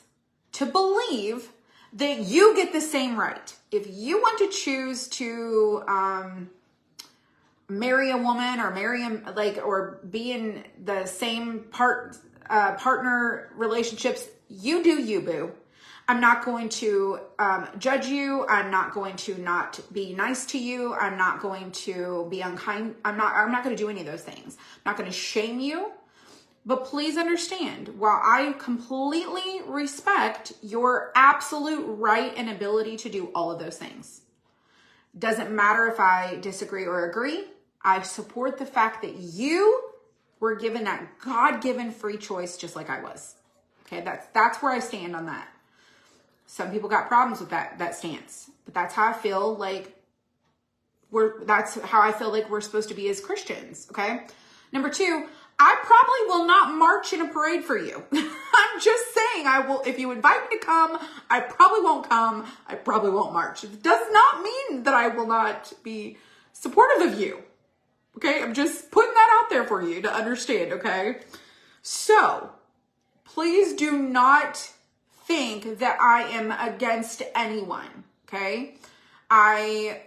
to believe that you get the same right. If you want to choose to marry a woman or or be in the same partner relationships, you do you, boo. I'm not going to judge you. I'm not going to not be nice to you. I'm not going to be unkind. I'm not going to do any of those things. I'm not going to shame you. But please understand, while I completely respect your absolute right and ability to do all of those things, doesn't matter if I disagree or agree. I support the fact that you were given that God-given free choice just like I was. Okay, that's where I stand on that. Some people got problems with that stance, but that's how I feel like that's how I feel like we're supposed to be as Christians, okay? Number two, I probably will not march in a parade for you. I'm just saying, I will, if you invite me to come, I probably won't come. I probably won't march. It does not mean that I will not be supportive of you. Okay, I'm just putting that out there for you to understand, okay? So, please do not think that I am against anyone, okay? I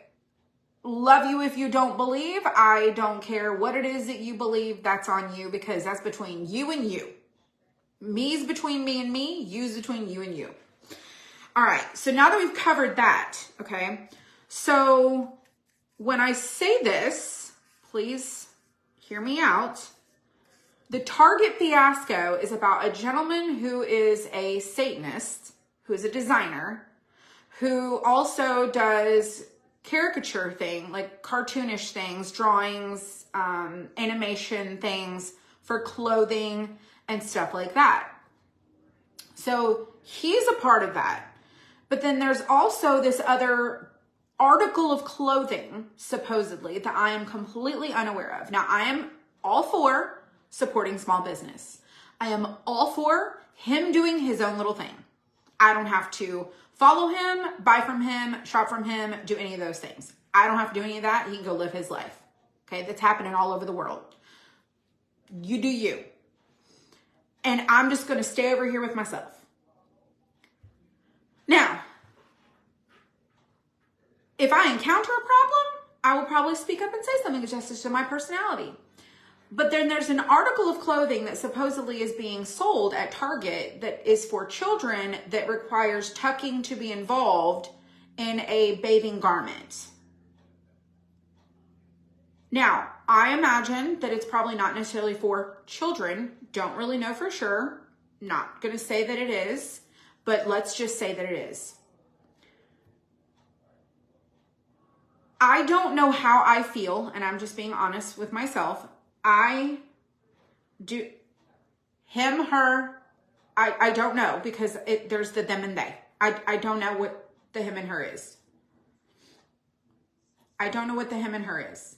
love you if you don't believe. I don't care what it is that you believe. That's on you, because that's between you and you. Me's between me and me. You's between you and you. All right, so now that we've covered that, okay? So, when I say this, please hear me out. The Target fiasco is about a gentleman who is a Satanist, who is a designer, who also does caricature thing, like cartoonish things, drawings, animation things for clothing and stuff like that. So he's a part of that. But then there's also this other article of clothing, supposedly, that I am completely unaware of. Now, I am all for supporting small business. I am all for him doing his own little thing. I don't have to follow him, buy from him, shop from him, do any of those things. I don't have to do any of that. He can go live his life. Okay, that's happening all over the world. You do you. And I'm just going to stay over here with myself. Now, if I encounter a problem, I will probably speak up and say something just to my personality. But then there's an article of clothing that supposedly is being sold at Target that is for children that requires tucking to be involved in a bathing garment. Now, I imagine that it's probably not necessarily for children. Don't really know for sure. Not going to say that it is, but let's just say that it is. I don't know how I feel, and I'm just being honest with myself. I do, him, her, I don't know, because there's the them and they. I don't know what the him and her is. I don't know what the him and her is.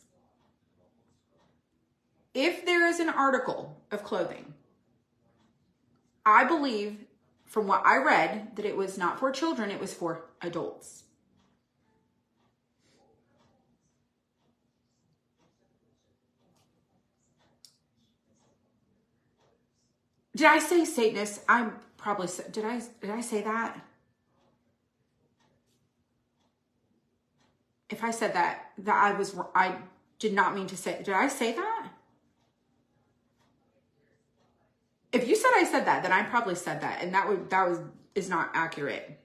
If there is an article of clothing, I believe from what I read that it was not for children, it was for adults. Did I say Satanist? I'm probably, did I say that? If I said that I did not mean to say, did I say that? If you said I said that, then I probably said that, and is not accurate.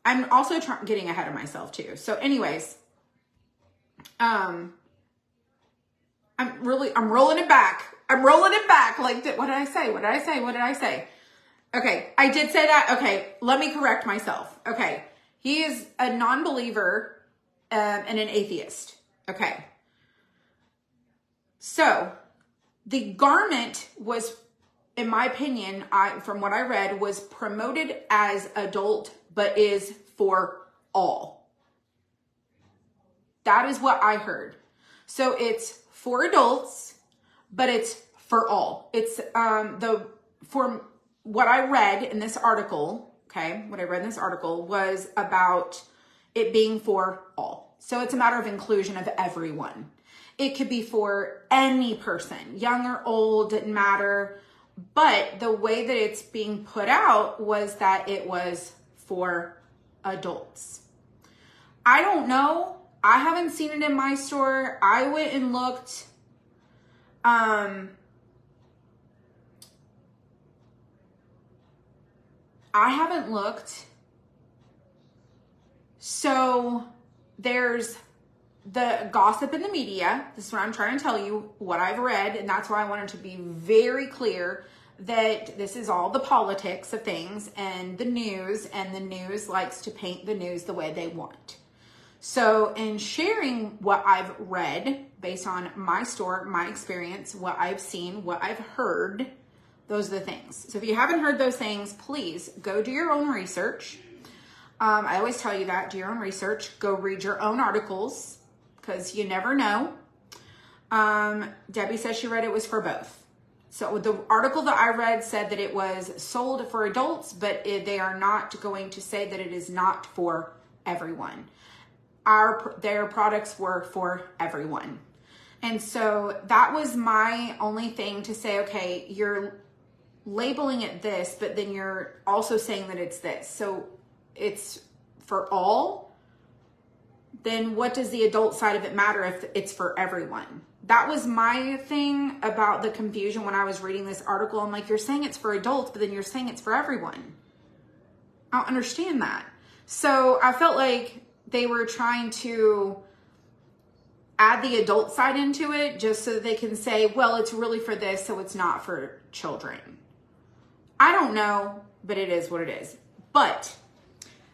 I'm also getting ahead of myself too. So anyways, I'm rolling it back. I'm rolling it back. Like, what did I say? What did I say? What did I say? Okay, I did say that. Okay, let me correct myself. Okay, he is a non-believer and an atheist. Okay. So the garment was, in my opinion, from what I read, was promoted as adult, but is for all. That is what I heard. So it's for adults, but it's for all. It's from what I read in this article, okay, what I read in this article was about it being for all. So it's a matter of inclusion of everyone. It could be for any person, young or old, didn't matter. But the way that it's being put out was that it was for adults. I don't know. I haven't seen it in my store. I went and looked. I haven't looked. So there's the gossip in the media. This is what I'm trying to tell you, what I've read. And that's why I wanted to be very clear that this is all the politics of things and the news likes to paint the news the way they want. So in sharing what I've read based on my store, my experience, what I've seen, what I've heard, those are the things. So if you haven't heard those things, please go do your own research. I always tell you that, do your own research, go read your own articles, because you never know. Debbie says she read it was for both. So the article that I read said that it was sold for adults, but they are not going to say that it is not for everyone. Their products were for everyone. And so that was my only thing to say, okay, you're labeling it this, but then you're also saying that it's this. So it's for all. Then what does the adult side of it matter if it's for everyone? That was my thing about the confusion when I was reading this article. I'm like, you're saying it's for adults, but then you're saying it's for everyone. I don't understand that. So I felt like they were trying to add the adult side into it just so that they can say, well, it's really for this, so it's not for children. I don't know, but it is what it is. But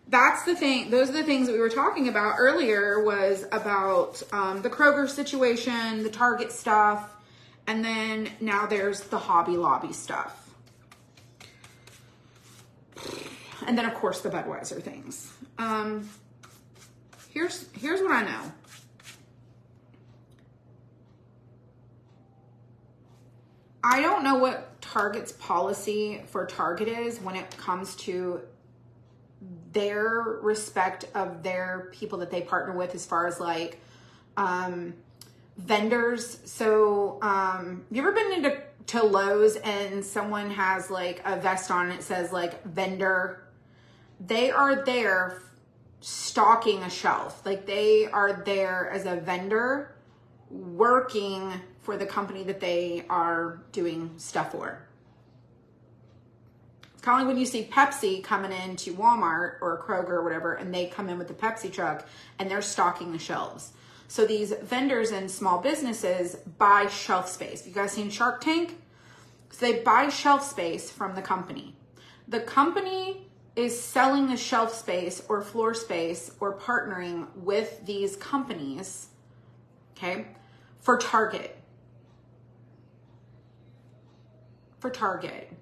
that's the thing. Those are the things that we were talking about earlier, was about the Kroger situation, the Target stuff, and then now there's the Hobby Lobby stuff. And then, of course, the Budweiser things. Here's what I know. I don't know what Target's policy for Target is when it comes to their respect of their people that they partner with, as far as like vendors. So you ever been into Lowe's and someone has like a vest on and it says like vendor? They are there stocking a shelf. Like they are there as a vendor working for the company that they are doing stuff for. It's kind of like when you see Pepsi coming into Walmart or Kroger or whatever, and they come in with the Pepsi truck and they're stocking the shelves. So these vendors and small businesses buy shelf space. You guys seen Shark Tank? So they buy shelf space from the company. The company is selling the shelf space or floor space or partnering with these companies, okay, for Target. For Target.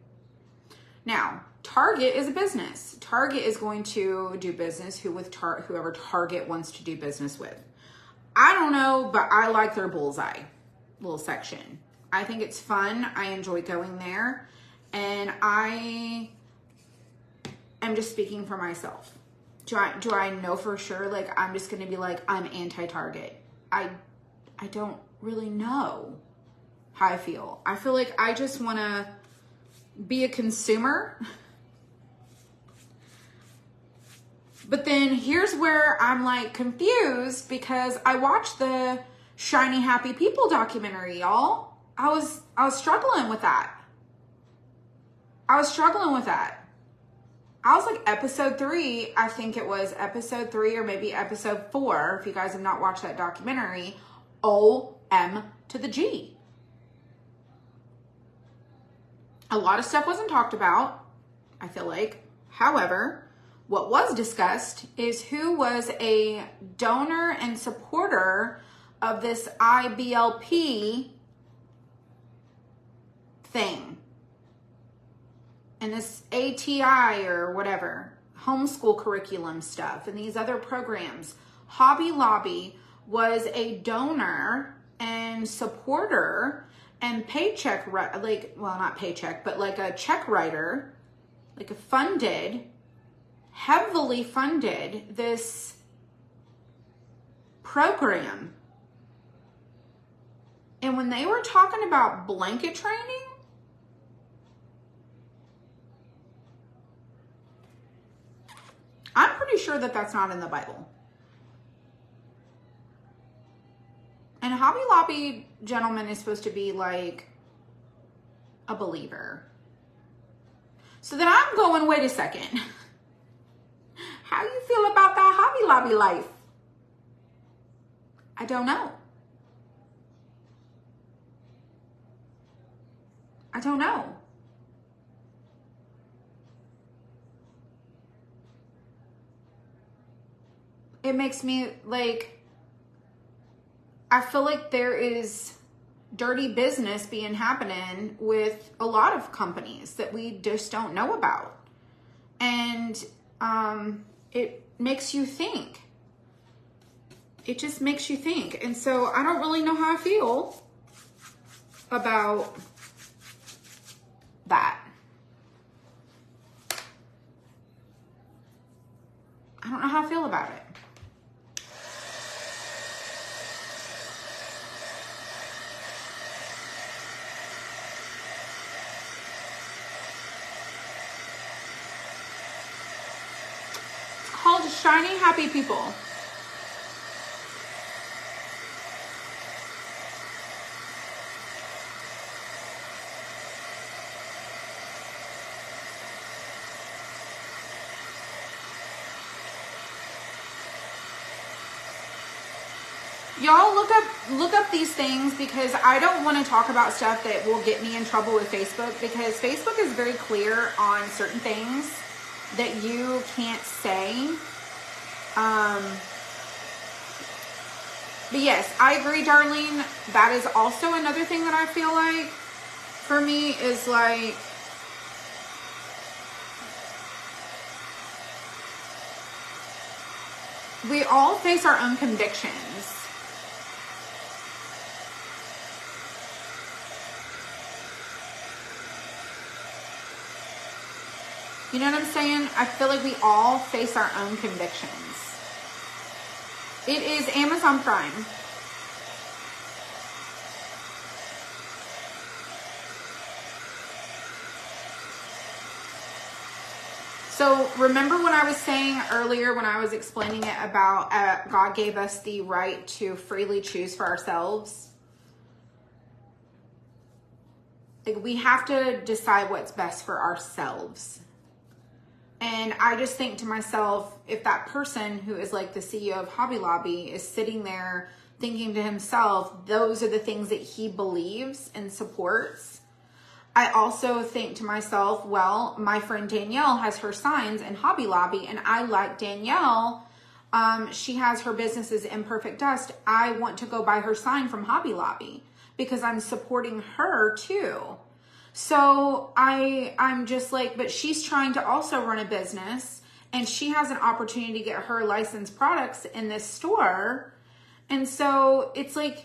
Now, Target is a business. Target is going to do business whoever Target wants to do business with. I don't know, but I like their bullseye little section. I think it's fun. I enjoy going there. And I am just speaking for myself. Do I know for sure? Like, I'm just going to be like, I'm anti-Target. I don't really know how I feel. I feel like I just want to be a consumer. But then here's where I'm like confused, because I watched the Shiny Happy People documentary, y'all. I was struggling with that. I was like episode 3, I think it was episode 3 or maybe episode 4. If you guys have not watched that documentary, OM to the G. A lot of stuff wasn't talked about, I feel like. However, what was discussed is who was a donor and supporter of this IBLP thing. And this ATI or whatever, homeschool curriculum stuff, and these other programs. Hobby Lobby was a donor and supporter and paycheck, like, well, not paycheck, but like a check writer, like a funded, heavily funded this program. And when they were talking about blanket training, I'm pretty sure that that's not in the Bible. And Hobby Lobby gentleman is supposed to be like a believer. So then I'm going, wait a second. How you feel about that Hobby Lobby life? I don't know. I don't know. It makes me like, I feel like there is dirty business being happening with a lot of companies that we just don't know about. And it makes you think. It just makes you think. And so I don't really know how I feel about that. I don't know how I feel about it. Called Shiny Happy People. Y'all look up these things, because I don't want to talk about stuff that will get me in trouble with Facebook, because Facebook is very clear on certain things that you can't say. But yes, I agree, Darlene. That is also another thing that I feel like for me is like, we all face our own convictions. You know what I'm saying? I feel like we all face our own convictions. It is Amazon Prime. So remember when I was saying earlier, when I was explaining it about God gave us the right to freely choose for ourselves? Like, we have to decide what's best for ourselves. And I just think to myself, if that person who is like the CEO of Hobby Lobby is sitting there thinking to himself, those are the things that he believes and supports. I also think to myself, well, my friend Danielle has her signs in Hobby Lobby, and I like Danielle. She has her businesses Imperfect Dust. I want to go buy her sign from Hobby Lobby because I'm supporting her too. So I'm just like, but she's trying to also run a business, and she has an opportunity to get her licensed products in this store. And so it's like,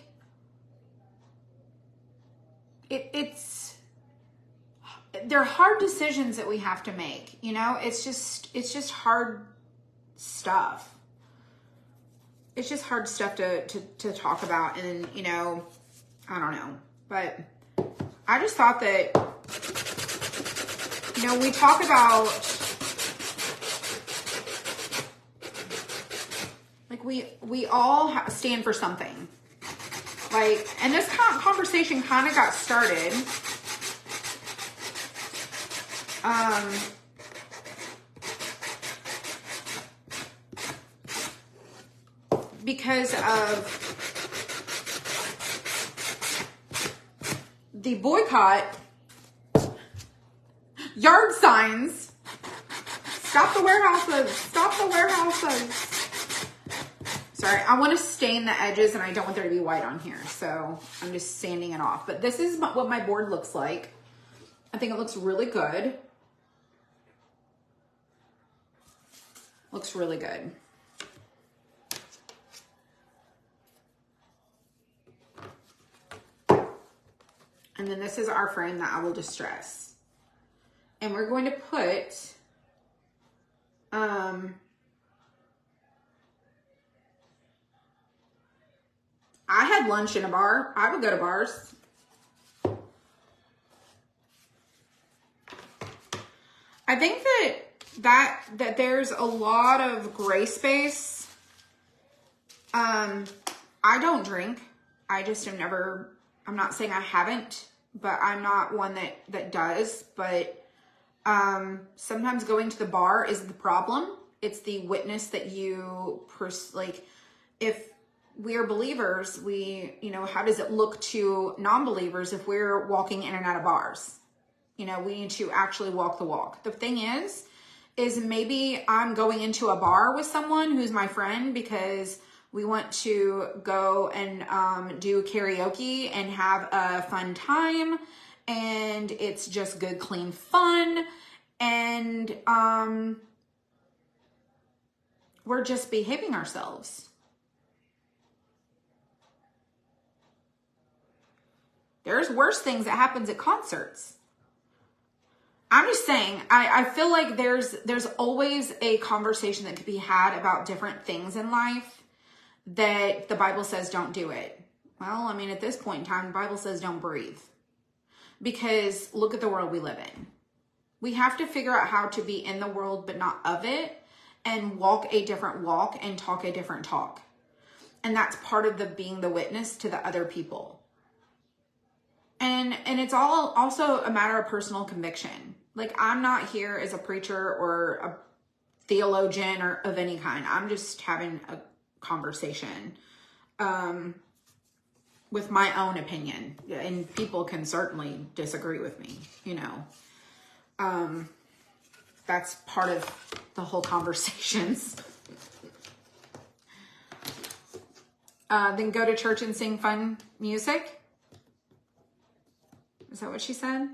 they're hard decisions that we have to make, you know? It's just hard stuff. It's just hard stuff to talk about, and, you know, I don't know, but I just thought that You know, we talk about, like, we all stand for something. Like, and this conversation kind of got started because of the boycott, yard signs, stop the warehouses, stop the warehouses. Sorry, I want to stain the edges and I don't want there to be white on here, so I'm just sanding it off. But this is what my board looks like. I think it looks really good. Looks really good. And then this is our frame that I will distress. And we're going to put, I had lunch in a bar. I would go to bars. I think that there's a lot of gray space. I don't drink. I just have never, I'm not saying I haven't, but I'm not one that does. But sometimes going to the bar is the problem. It's the witness that you, like, if we are believers, you know, how does it look to non-believers if we're walking in and out of bars? You know, we need to actually walk the walk. The thing is maybe I'm going into a bar with someone who's my friend because we want to go and do karaoke and have a fun time, and it's just good, clean fun, and we're just behaving ourselves. There's worse things that happens at concerts. I'm just saying, I feel like there's always a conversation that could be had about different things in life that the Bible says don't do it. Well, I mean, at this point in time, the Bible says don't breathe. Because look at the world we live in. We have to figure out how to be in the world but not of it, and walk a different walk and talk a different talk. And that's part of the being the witness to the other people. And it's all also a matter of personal conviction. Like, I'm not here as a preacher or a theologian or of any kind. I'm just having a conversation with my own opinion. And people can certainly disagree with me, you know. That's part of the whole conversations. Then go to church and sing fun music. Is that what she said?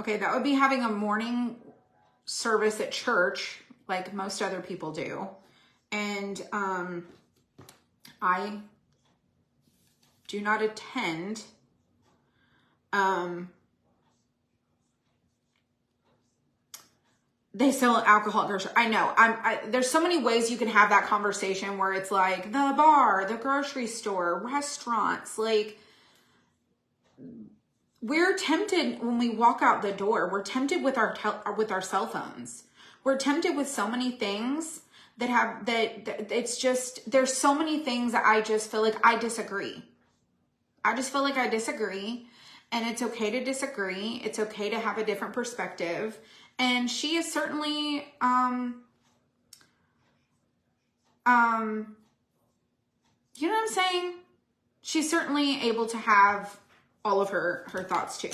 Okay, that would be having a morning service at church, like most other people do. And I do not attend. They sell alcohol at grocery. I know. There's so many ways you can have that conversation where it's like the bar, the grocery store, restaurants. Like, we're tempted when we walk out the door. We're tempted with our cell phones. We're tempted with so many things that it's just, there's so many things that I just feel like I disagree. I just feel like I disagree, and it's okay to disagree. It's okay to have a different perspective. And she is certainly, you know what I'm saying? She's certainly able to have all of her thoughts too.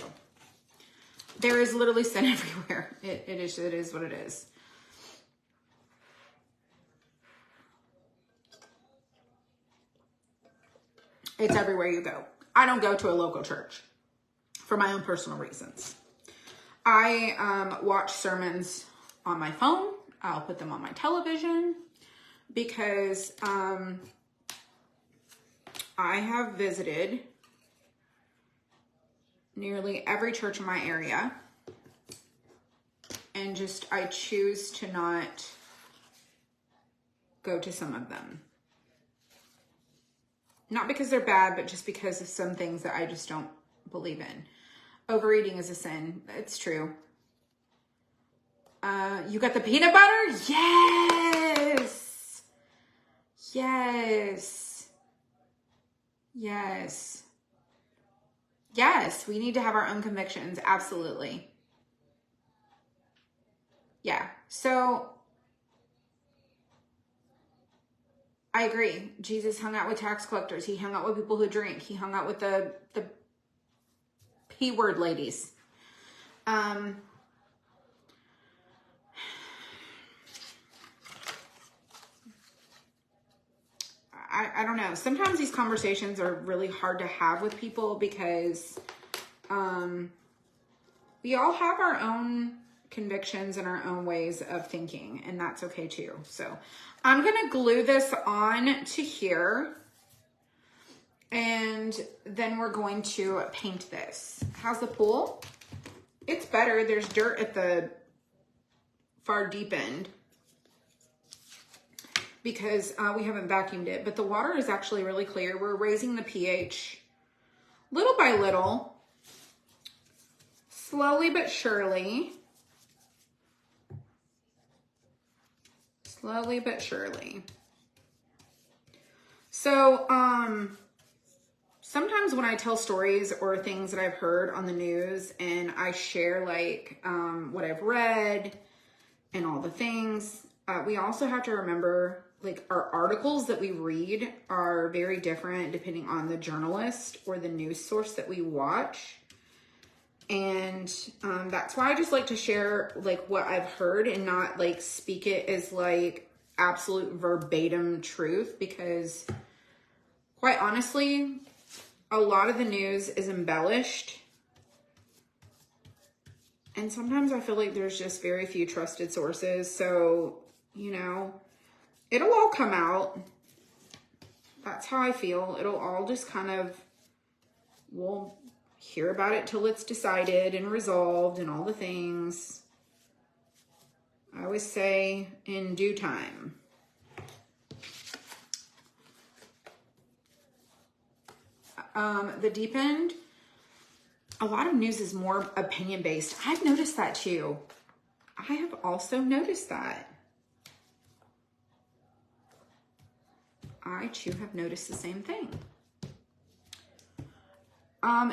There is literally sin everywhere. It is what it is. It's everywhere you go. I don't go to a local church for my own personal reasons. I watch sermons on my phone. I'll put them on my television because I have visited nearly every church in my area, and just I choose to not go to some of them. Not because they're bad, but just because of some things that I just don't believe in. Overeating is a sin. It's true. You got the peanut butter? Yes. Yes. Yes. Yes. We need to have our own convictions. Absolutely. Yeah. So I agree. Jesus hung out with tax collectors. He hung out with people who drink. He hung out with the P word ladies. I don't know. Sometimes these conversations are really hard to have with people because we all have our own convictions and our own ways of thinking, and that's okay too. So I'm going to glue this on to here, and then we're going to paint this. How's the pool? It's better. There's dirt at the far deep end because we haven't vacuumed it, but the water is actually really clear. We're raising the pH little by little, slowly but surely. Slowly but surely. So, sometimes when I tell stories or things that I've heard on the news and I share like what I've read and all the things, we also have to remember like our articles that we read are very different depending on the journalist or the news source that we watch. And that's why I just like to share like what I've heard and not like speak it as like absolute verbatim truth, because quite honestly, a lot of the news is embellished. And sometimes I feel like there's just very few trusted sources. So, you know, it'll all come out. That's how I feel. It'll all just kind of, we'll hear about it till it's decided and resolved and all the things. I always say in due time. The deep end, a lot of news is more opinion based. I've noticed that too. I have also noticed that. I too have noticed the same thing.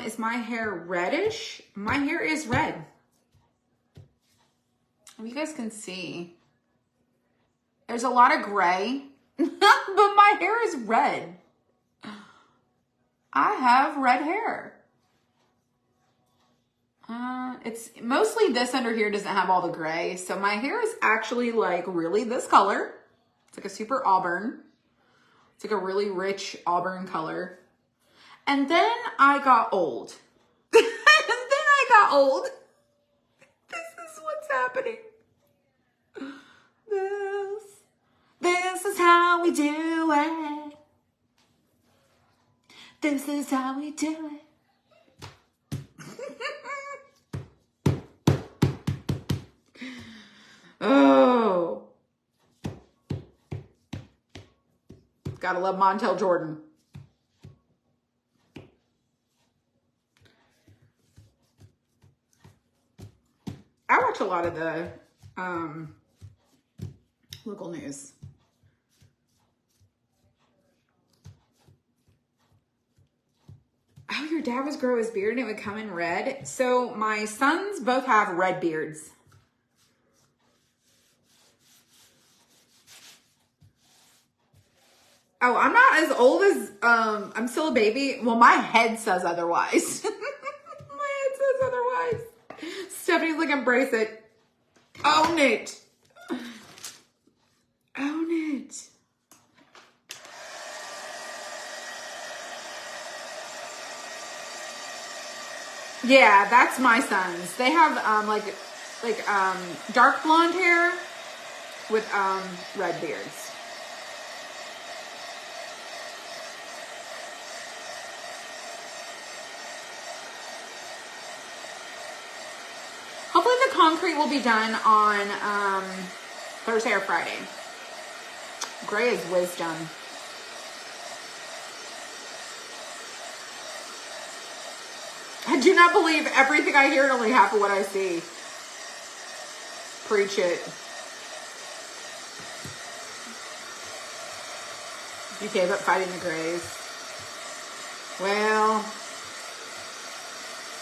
Is my hair reddish? My hair is red. You guys can see. There's a lot of gray, but my hair is red. I have red hair. It's mostly this under here doesn't have all the gray. So my hair is actually like really this color. It's like a super auburn. It's like a really rich auburn color. And then I got old. This is what's happening. This is how we do it. This is how we do it. Oh. Gotta love Montel Jordan. I watch a lot of the local news. Oh, your dad was grow his beard and it would come in red. So my sons both have red beards. Oh, I'm not as old as, I'm still a baby. Well, my head says otherwise. My head says otherwise. Stephanie's like, embrace it. Own it. Own it. Yeah, that's my sons. They have dark blonde hair with red beards. Hopefully the concrete will be done on Thursday or Friday. Gray is wisdom. I do not believe everything I hear and only half of what I see. Preach it. You gave up fighting the grays. Well,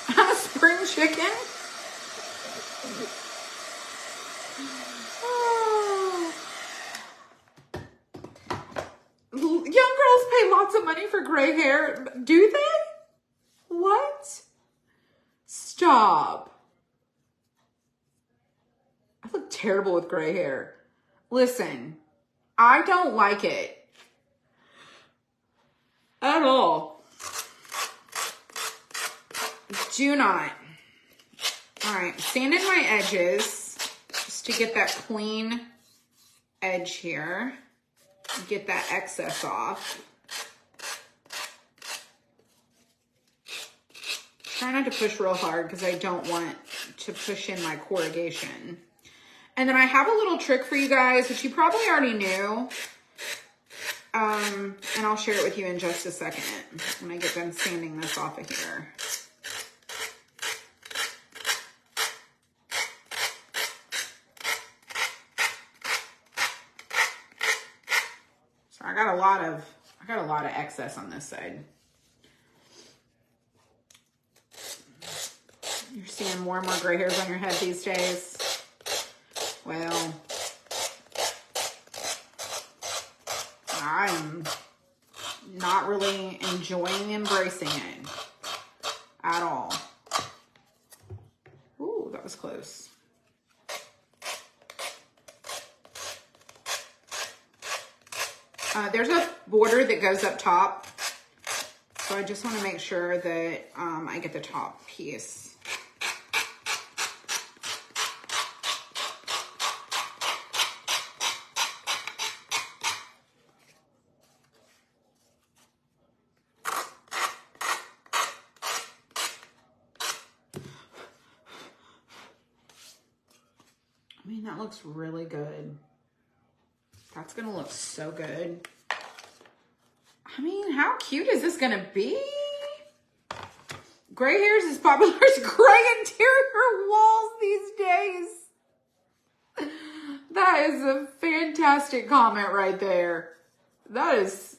I'm a spring chicken. Oh. Young girls pay lots of money for gray hair. Do they? What? Stop. I look terrible with gray hair. Listen, I don't like it. At all. Do not. All right, sanding my edges just to get that clean edge here. Get that excess off. Try not to push real hard because I don't want to push in my corrugation. And then I have a little trick for you guys, which you probably already knew. And I'll share it with you in just a second when I get done sanding this off of here. So I got a lot of excess on this side. You're seeing more and more gray hairs on your head these days. Well, I'm not really enjoying embracing it at all. Ooh, that was close. There's a border that goes up top, so I just want to make sure that I get the top piece. I mean, that looks really good. That's gonna look so good. I mean, how cute is this gonna be? Gray hairs is popular as gray interior walls these days. That is a fantastic comment right there. That is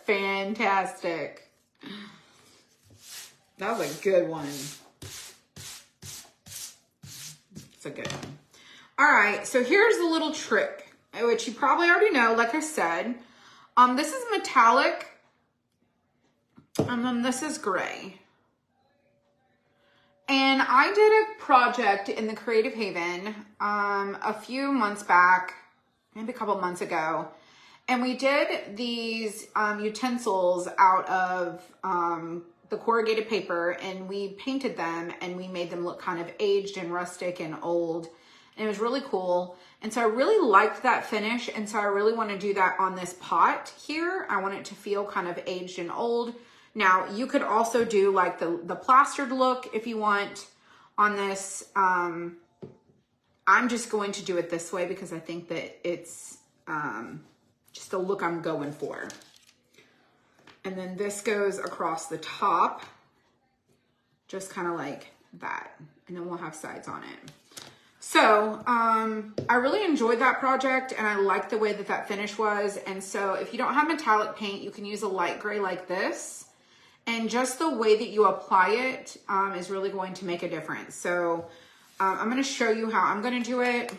fantastic. That was a good one. It's a good one. All right, so here's a little trick, which you probably already know, like I said. This is metallic, and then this is gray. And I did a project in the Creative Haven a few months back, maybe a couple months ago, and we did these utensils out of the corrugated paper, and we painted them, and we made them look kind of aged and rustic and old. And it was really cool. And so I really liked that finish. And so I really want to do that on this pot here. I want it to feel kind of aged and old. Now, you could also do like the plastered look if you want on this. I'm just going to do it this way because I think that it's just the look I'm going for. And then this goes across the top, just kind of like that. And then we'll have sides on it. So I really enjoyed that project, and I liked the way that that finish was. And so if you don't have metallic paint, you can use a light gray like this. And just the way that you apply it is really going to make a difference. So I'm going to show you how I'm going to do it.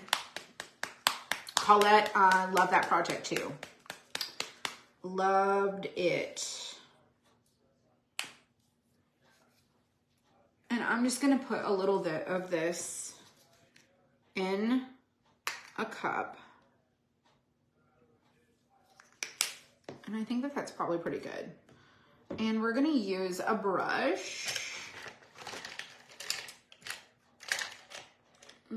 Colette loved that project too. Loved it. And I'm just going to put a little bit of this in a cup. And I think that that's probably pretty good. And we're going to use a brush. I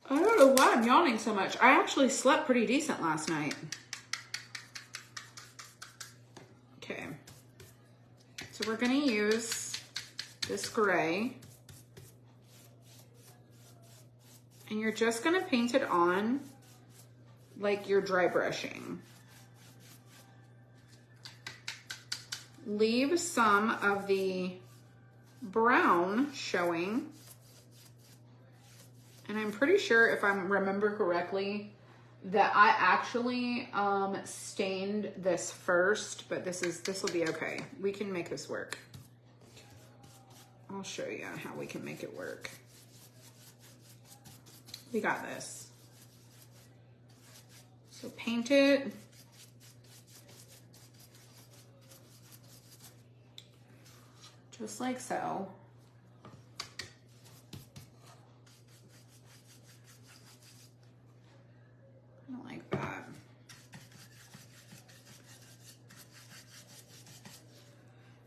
don't know why I'm yawning so much. I actually slept pretty decent last night. Okay. So we're going to use this gray, and you're just going to paint it on like you're dry brushing. leave some of the brown showing. And I'm pretty sure, if I remember correctly, that I actually stained this first, but this will be okay. We can make this work. I'll show you how we can make it work. We got this. So paint it. Just like so. Kind of like that.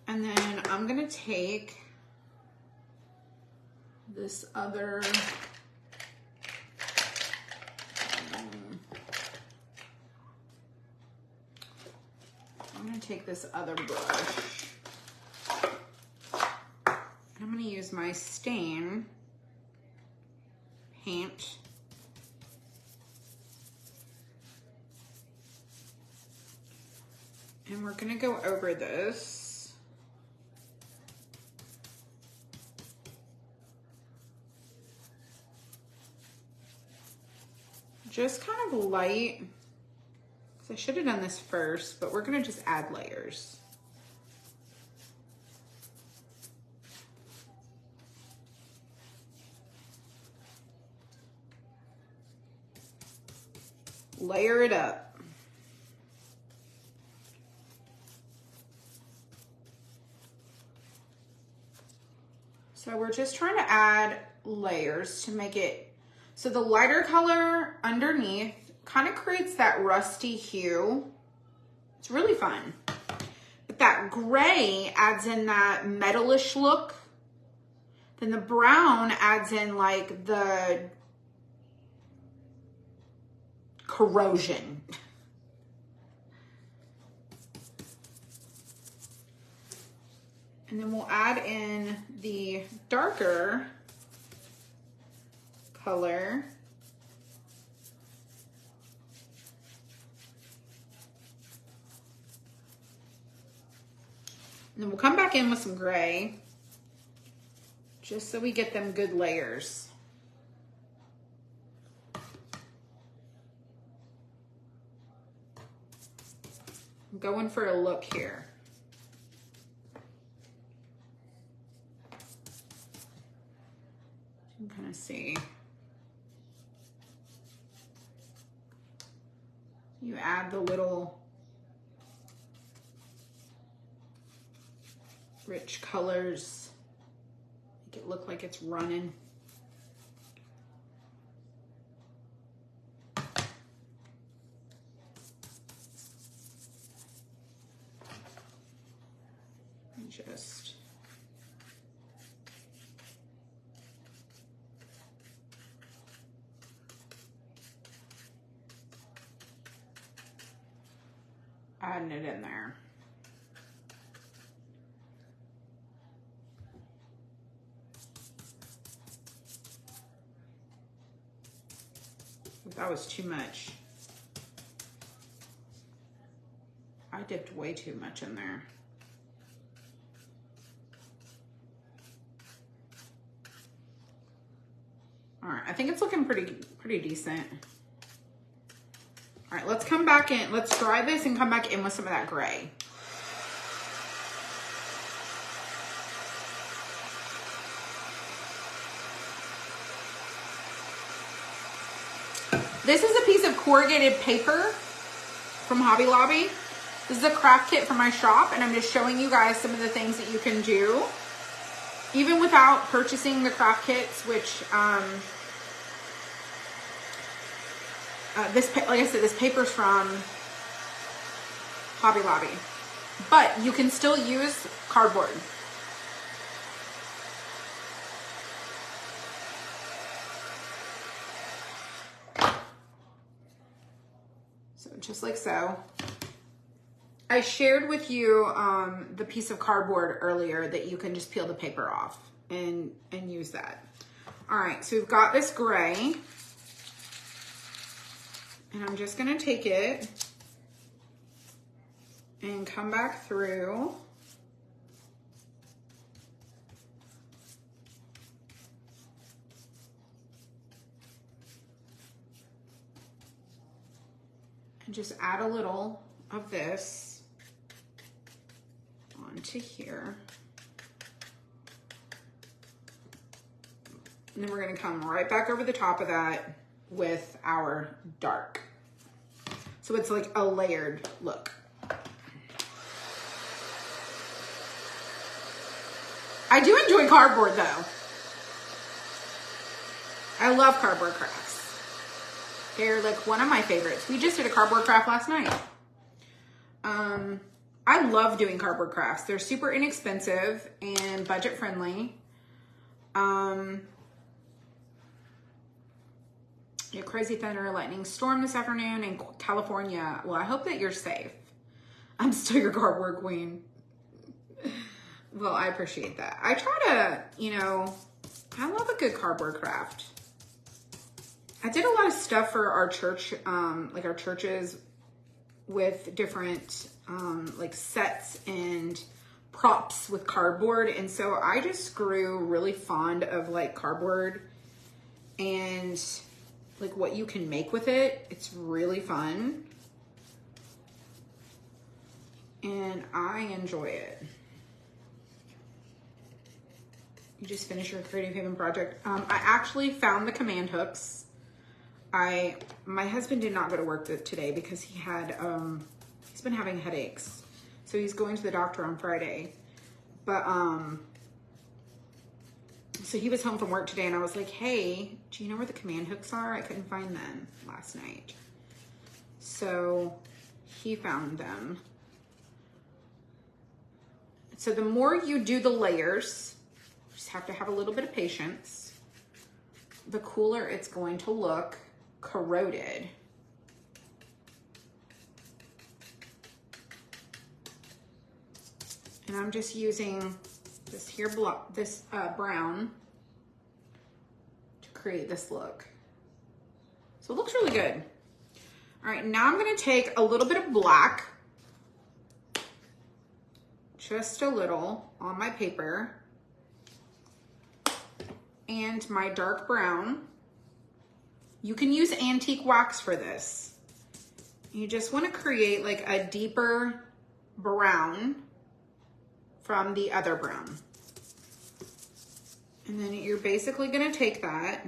And then I'm gonna take this other brush. I'm going to use my stain paint. And we're going to go over this. Just kind of light. So I should have done this first, but we're going to just add layers. Layer it up. So we're just trying to add layers to make it, so the lighter color underneath kind of creates that rusty hue. It's really fun. But that gray adds in that metalish look. Then the brown adds in like the corrosion. And then we'll add in the darker color. And then we'll come back in with some gray, just so we get them good layers. I'm going for a look here. You can kind of see. You add the little rich colors, make it look like it's running. And just adding it in there. That was too much. I dipped way too much in there. All right, I think it's looking pretty decent. All right, let's come back in. Let's dry this and come back in with some of that gray. This is a piece of corrugated paper from Hobby Lobby. This is a craft kit from my shop, and I'm just showing you guys some of the things that you can do, even without purchasing the craft kits, which, like I said, this paper's from Hobby Lobby, but you can still use cardboard. Just like so. I shared with you the piece of cardboard earlier that you can just peel the paper off and use that. All right, so we've got this gray, and I'm just gonna take it and come back through And just add a little of this onto here. And then we're gonna come right back over the top of that with our dark. So it's like a layered look. I do enjoy cardboard though. I love cardboard crafts. They're like one of my favorites. We just did a cardboard craft last night. I love doing cardboard crafts. They're super inexpensive and budget friendly. Crazy thunder, lightning storm this afternoon in California. Well, I hope that you're safe. I'm still your cardboard queen. Well, I appreciate that. I try to, you know, I love a good cardboard craft. I did a lot of stuff for our church, like our churches with different like sets and props with cardboard. And so I just grew really fond of like cardboard and like what you can make with it. It's really fun. And I enjoy it. You just finished your Creative Haven project. I actually found the command hooks. My husband did not go to work today because he had, he's been having headaches. So he's going to the doctor on Friday. But, so he was home from work today and I was like, hey, do you know where the command hooks are? I couldn't find them last night. So he found them. So the more you do the layers, you just have to have a little bit of patience, the cooler it's going to look corroded. And I'm just using this here block, this brown to create this look. So it looks really good. All right, now I'm gonna take a little bit of black, just a little on my paper, and my dark brown. You can use antique wax for this. You just want to create like a deeper brown from the other brown. And then you're basically going to take that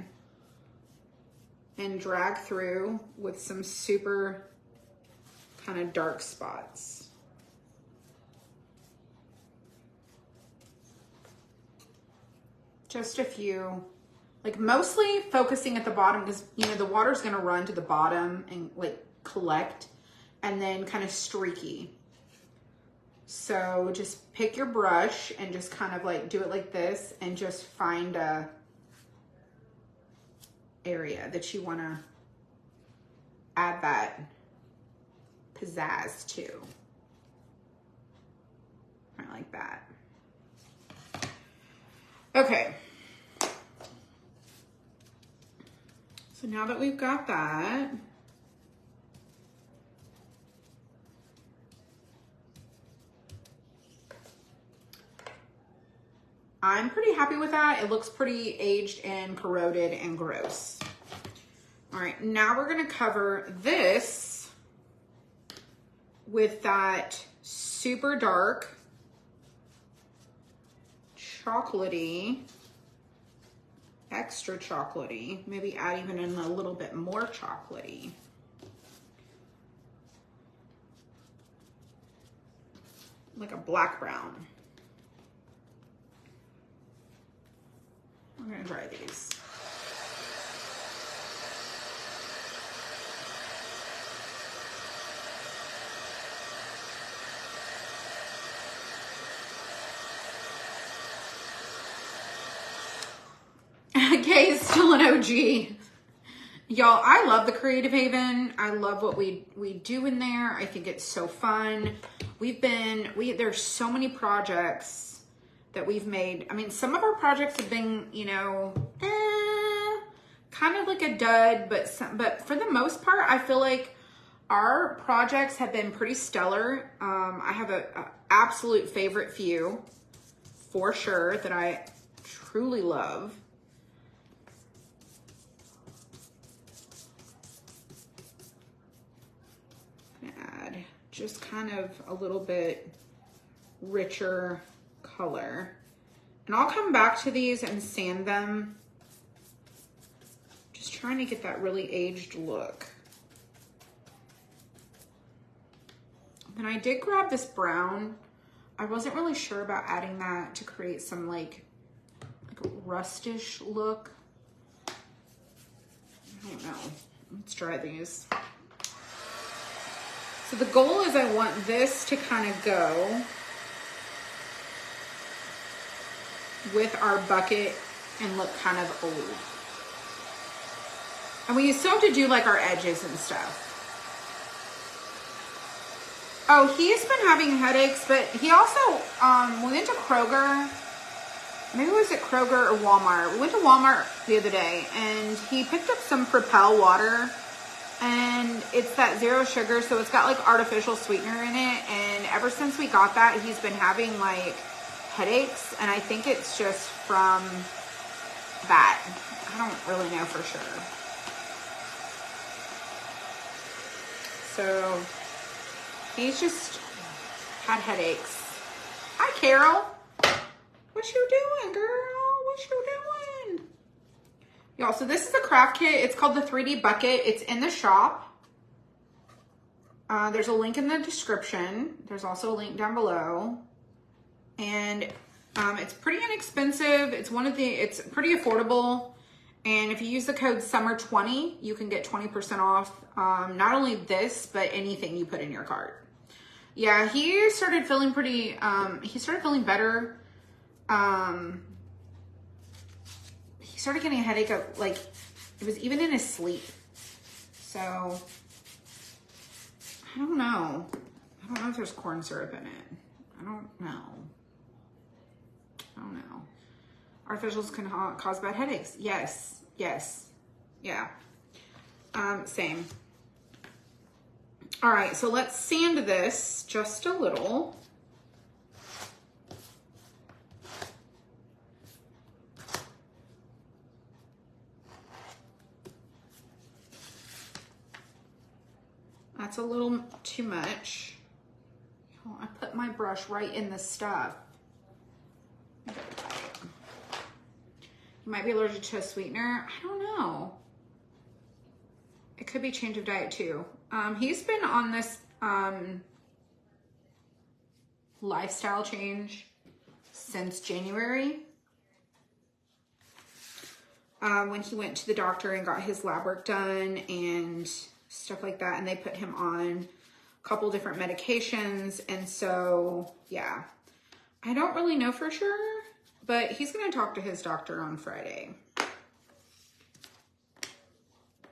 and drag through with some super kind of dark spots. Just a few, like mostly focusing at the bottom because, you know, the water's going to run to the bottom and like collect and then kind of streaky. So just pick your brush and just kind of like do it like this and just find a area that you want to add that pizzazz to. Right, like that. Okay. So now that we've got that, I'm pretty happy with that. It looks pretty aged and corroded and gross. All right, now we're gonna cover this with that super dark, chocolatey, extra chocolatey, maybe add even in a little bit more chocolatey. Like a black brown. I'm gonna try these. Okay, still an OG. Y'all, I love the Creative Haven. I love what we do in there. I think it's so fun. There's so many projects that we've made. I mean, some of our projects have been, you know, kind of like a dud, but for the most part, I feel like our projects have been pretty stellar. I have a absolute favorite few for sure that I truly love. just kind of a little bit richer color. And I'll come back to these and sand them. Just trying to get that really aged look. And I did grab this brown. I wasn't really sure about adding that to create some like rustish look. I don't know. Let's try these. So the goal is I want this to kind of go with our bucket and look kind of old. And we still have to do like our edges and stuff. Oh, he's been having headaches, but he also, we went to Kroger. Maybe it was at Kroger or Walmart. We went to Walmart the other day and he picked up some Propel water, and it's that 0 sugar. So it's got like artificial sweetener in it. And ever since we got that, he's been having like headaches. And I think it's just from that. I don't really know for sure. So he's just had headaches. Hi, Carol. What you doing, girl? What you doing? Y'all, so this is a craft kit. It's called the 3D Bucket. It's in the shop. There's a link in the description. There's also a link down below. And it's pretty inexpensive. It's pretty affordable. And if you use the code SUMMER20, you can get 20% off. Not only this, but anything you put in your cart. Yeah, he started feeling he started feeling better. He started getting a headache of, like, it was even in his sleep. So, I don't know. I don't know if there's corn syrup in it. I don't know. Artificials can cause bad headaches. Yes. Yeah. Same. All right, so let's sand this just a little. That's a little too much. Oh, I put my brush right in the stuff. You might be allergic to a sweetener. I don't know. It could be change of diet too. He's been on this lifestyle change since January. When he went to the doctor and got his lab work done and stuff like that, and they put him on a couple different medications. And so, yeah, I don't really know for sure, but he's going to talk to his doctor on Friday.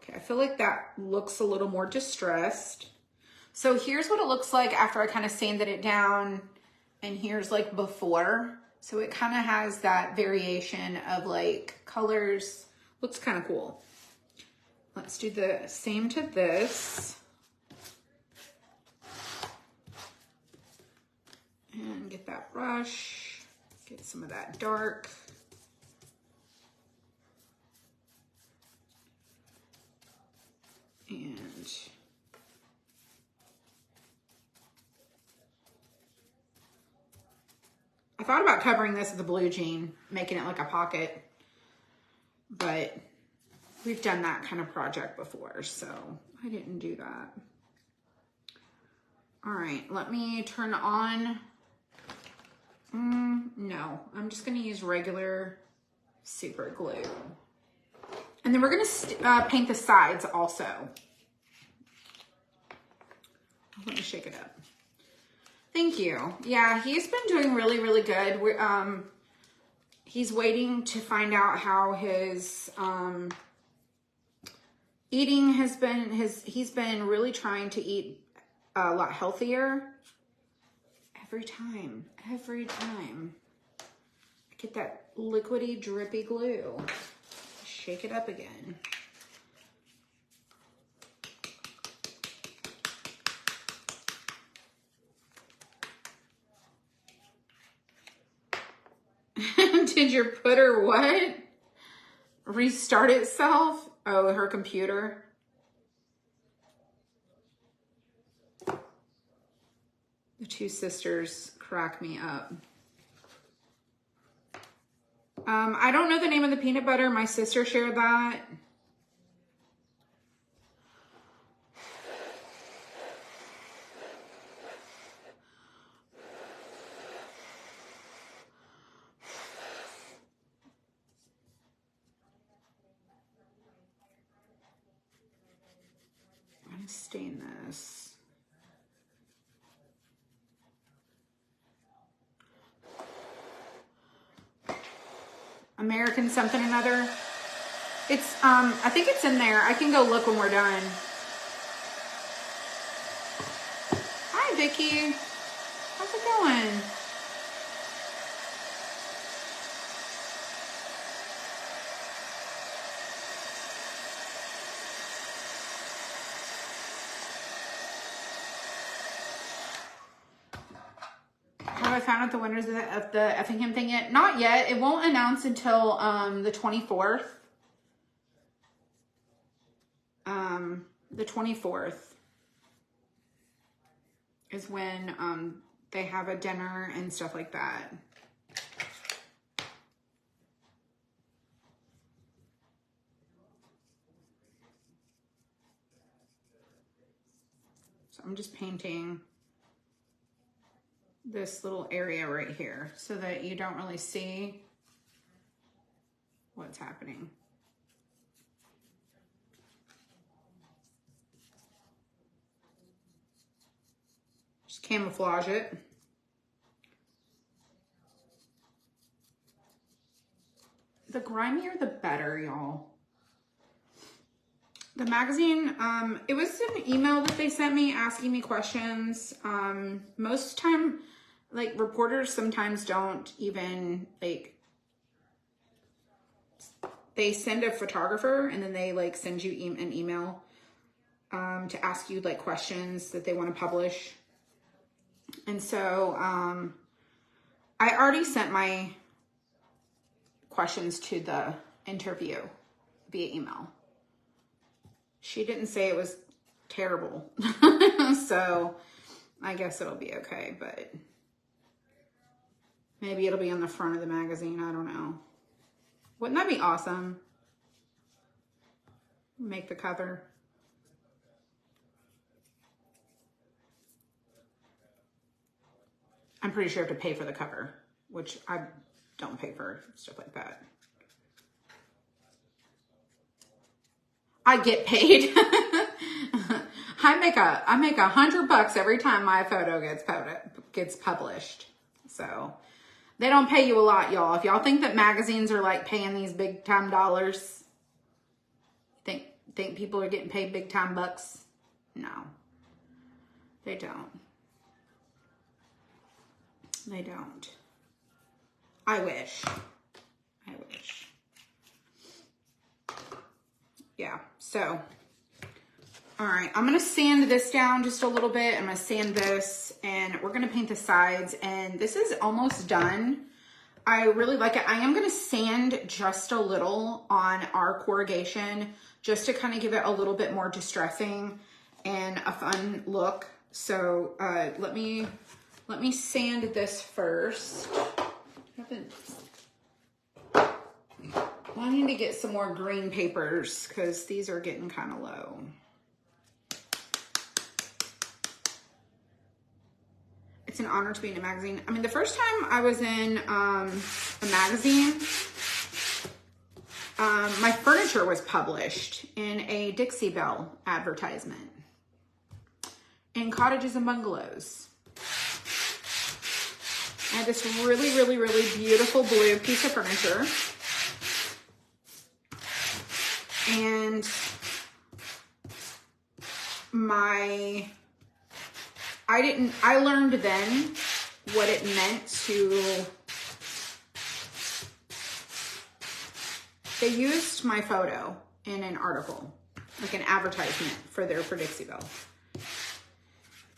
Okay, I feel like that looks a little more distressed. So here's what it looks like after I kind of sanded it down, and here's like before. So it kind of has that variation of like colors. Looks kind of cool. Let's do the same to this. And get that brush, get some of that dark. And I thought about covering this with a blue jean, making it like a pocket, but we've done that kind of project before, so I didn't do that. All right, let me turn on, no, I'm just gonna use regular super glue. And then we're gonna paint the sides also. Let me shake it up. Thank you. Yeah, he's been doing really, really good. He's waiting to find out how his eating has been. He's been really trying to eat a lot healthier. Every time I get that liquidy, drippy glue. Shake it up again. Did your putter what? Restart itself? Oh, her computer. The two sisters crack me up. I don't know the name of the peanut butter. My sister shared that. I'm gonna stain this. American something or another. It's, I think it's in there. I can go look when we're done. Hi, Vicky. How's it going? Have I found out the winners of the Effingham thing yet? Not yet. It won't announce until the 24th. The 24th is when they have a dinner and stuff like that. So I'm just painting this little area right here so that you don't really see what's happening. Just camouflage it. The grimier, the better, y'all. The magazine, it was an email that they sent me asking me questions. Most time, like, reporters sometimes don't even, like, they send a photographer and then they, like, send you an email to ask you, like, questions that they want to publish. And so I already sent my questions to the interview via email. She didn't say it was terrible. So I guess it'll be okay, but maybe it'll be on the front of the magazine. I don't know. Wouldn't that be awesome? Make the cover. I'm pretty sure I have to pay for the cover, which I don't pay for stuff like that. I get paid. I make $100 every time my photo gets published. So they don't pay you a lot, y'all. If y'all think that magazines are like paying these big time dollars, think people are getting paid big time bucks? No, they don't. They don't. I wish. I wish. Yeah, so, all right, I'm gonna sand this down just a little bit. I'm gonna sand this and we're gonna paint the sides, and this is almost done. I really like it. I am gonna sand just a little on our corrugation just to kind of give it a little bit more distressing and a fun look. So let me sand this first. I need to get some more green papers because these are getting kind of low. It's an honor to be in a magazine. I mean, the first time I was in a magazine, my furniture was published in a Dixie Belle advertisement in Cottages and Bungalows. I had this really, really, really beautiful blue piece of furniture. And I learned then what it meant to, they used my photo in an article, like an advertisement for Dixie Belle.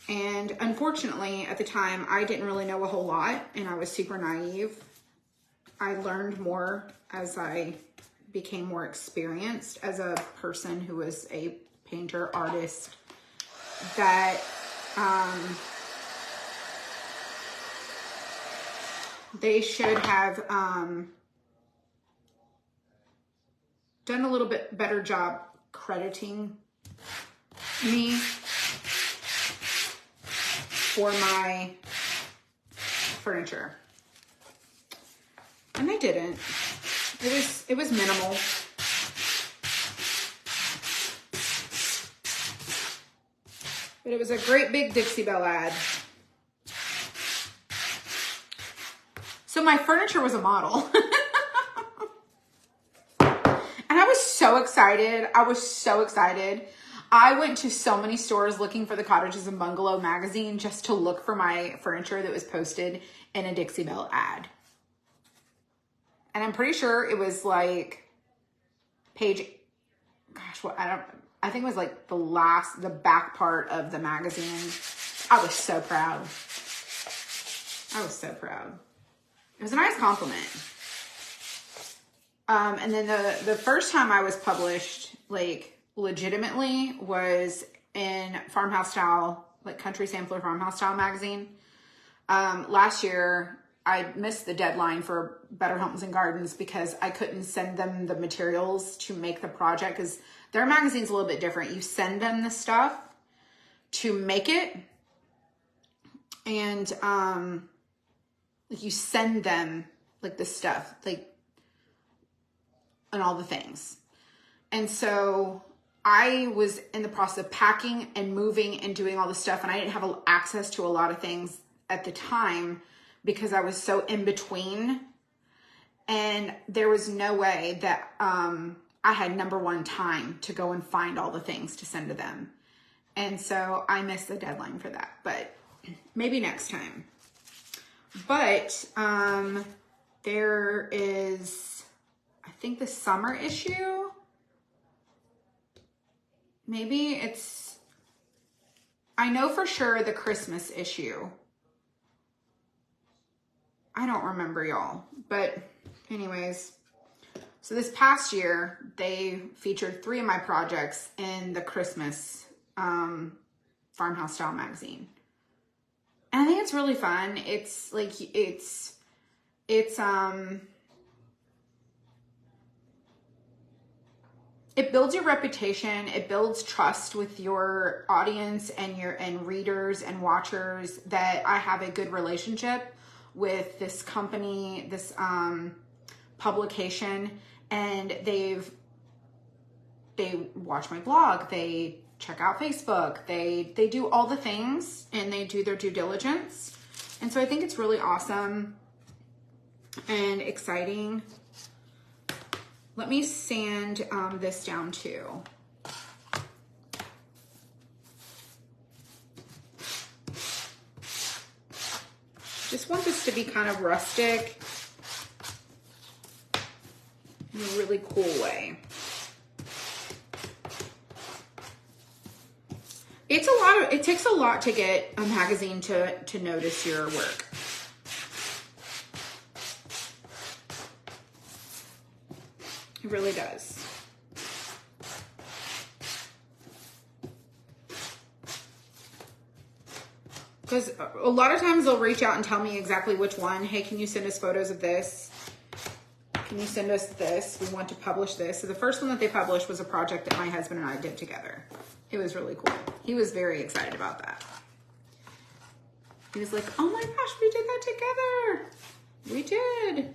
And unfortunately, at the time, I didn't really know a whole lot, and I was super naive. I learned more as I became more experienced as a person who was a painter, artist, that they should have done a little bit better job crediting me for my furniture. And they didn't. It was minimal. But it was a great big Dixie Belle ad. So my furniture was a model. And I was so excited. I was so excited. I went to so many stores looking for the Cottages and Bungalow magazine just to look for my furniture that was posted in a Dixie Belle ad. And I'm pretty sure it was like page, gosh, what, I think it was like the back part of the magazine. I was so proud. I was so proud. It was a nice compliment. And then the first time I was published, like legitimately, was in Farmhouse Style, like Country Sampler Farmhouse Style magazine. Last year, I missed the deadline for Better Homes and Gardens because I couldn't send them the materials to make the project, because their magazine's a little bit different. You send them the stuff to make it, and like you send them like the stuff, like, and all the things. And so I was in the process of packing and moving and doing all the stuff, and I didn't have access to a lot of things at the time because I was so in between, and there was no way that I had number one time to go and find all the things to send to them. And so I missed the deadline for that, but maybe next time. But there is, I think, the summer issue. Maybe it's, I know for sure the Christmas issue. I don't remember, y'all. But anyways, so this past year, they featured 3 of my projects in the Christmas Farmhouse Style magazine. And I think it's really fun. It's like, it builds your reputation. It builds trust with your audience and readers and watchers that I have a good relationship with this company, this publication, and they watch my blog, they check out Facebook, they do all the things, and they do their due diligence. And so I think it's really awesome and exciting. Let me sand this down too. Just want this to be kind of rustic in a really cool way. It takes a lot to get a magazine to notice your work. It really does. Because a lot of times they'll reach out and tell me exactly which one. Hey, can you send us photos of this? Can you send us this? We want to publish this. So the first one that they published was a project that my husband and I did together. It was really cool. He was very excited about that. He was like, oh my gosh, we did that together. We did.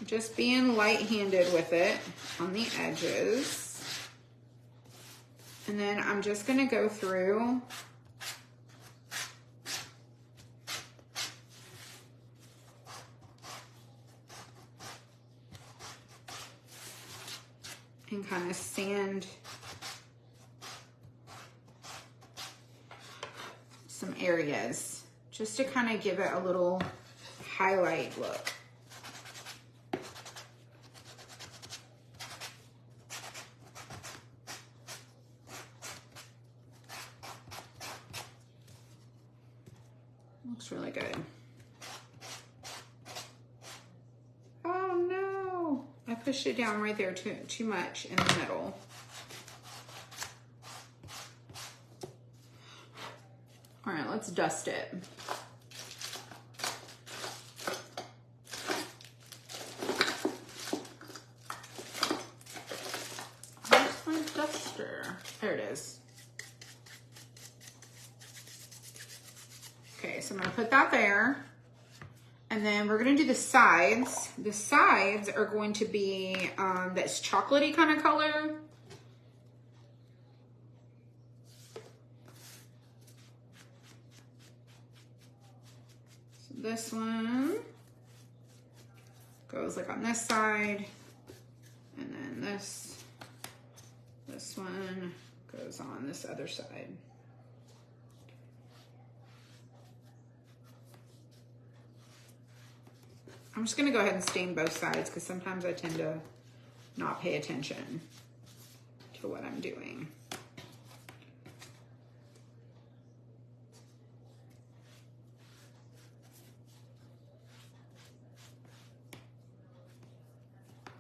Just being light-handed with it on the edges. And then I'm just gonna go through and kind of sand some areas just to kind of give it a little highlight look. Looks really good. Oh no, I pushed it down right there too much in the middle. Let's dust it. Where's my duster? There it is. Okay, so I'm gonna put that there. And then we're gonna do the sides. The sides are going to be this chocolatey kind of color. So this one goes like on this side, and then this one goes on this other side. I'm just gonna go ahead and stain both sides because sometimes I tend to not pay attention to what I'm doing.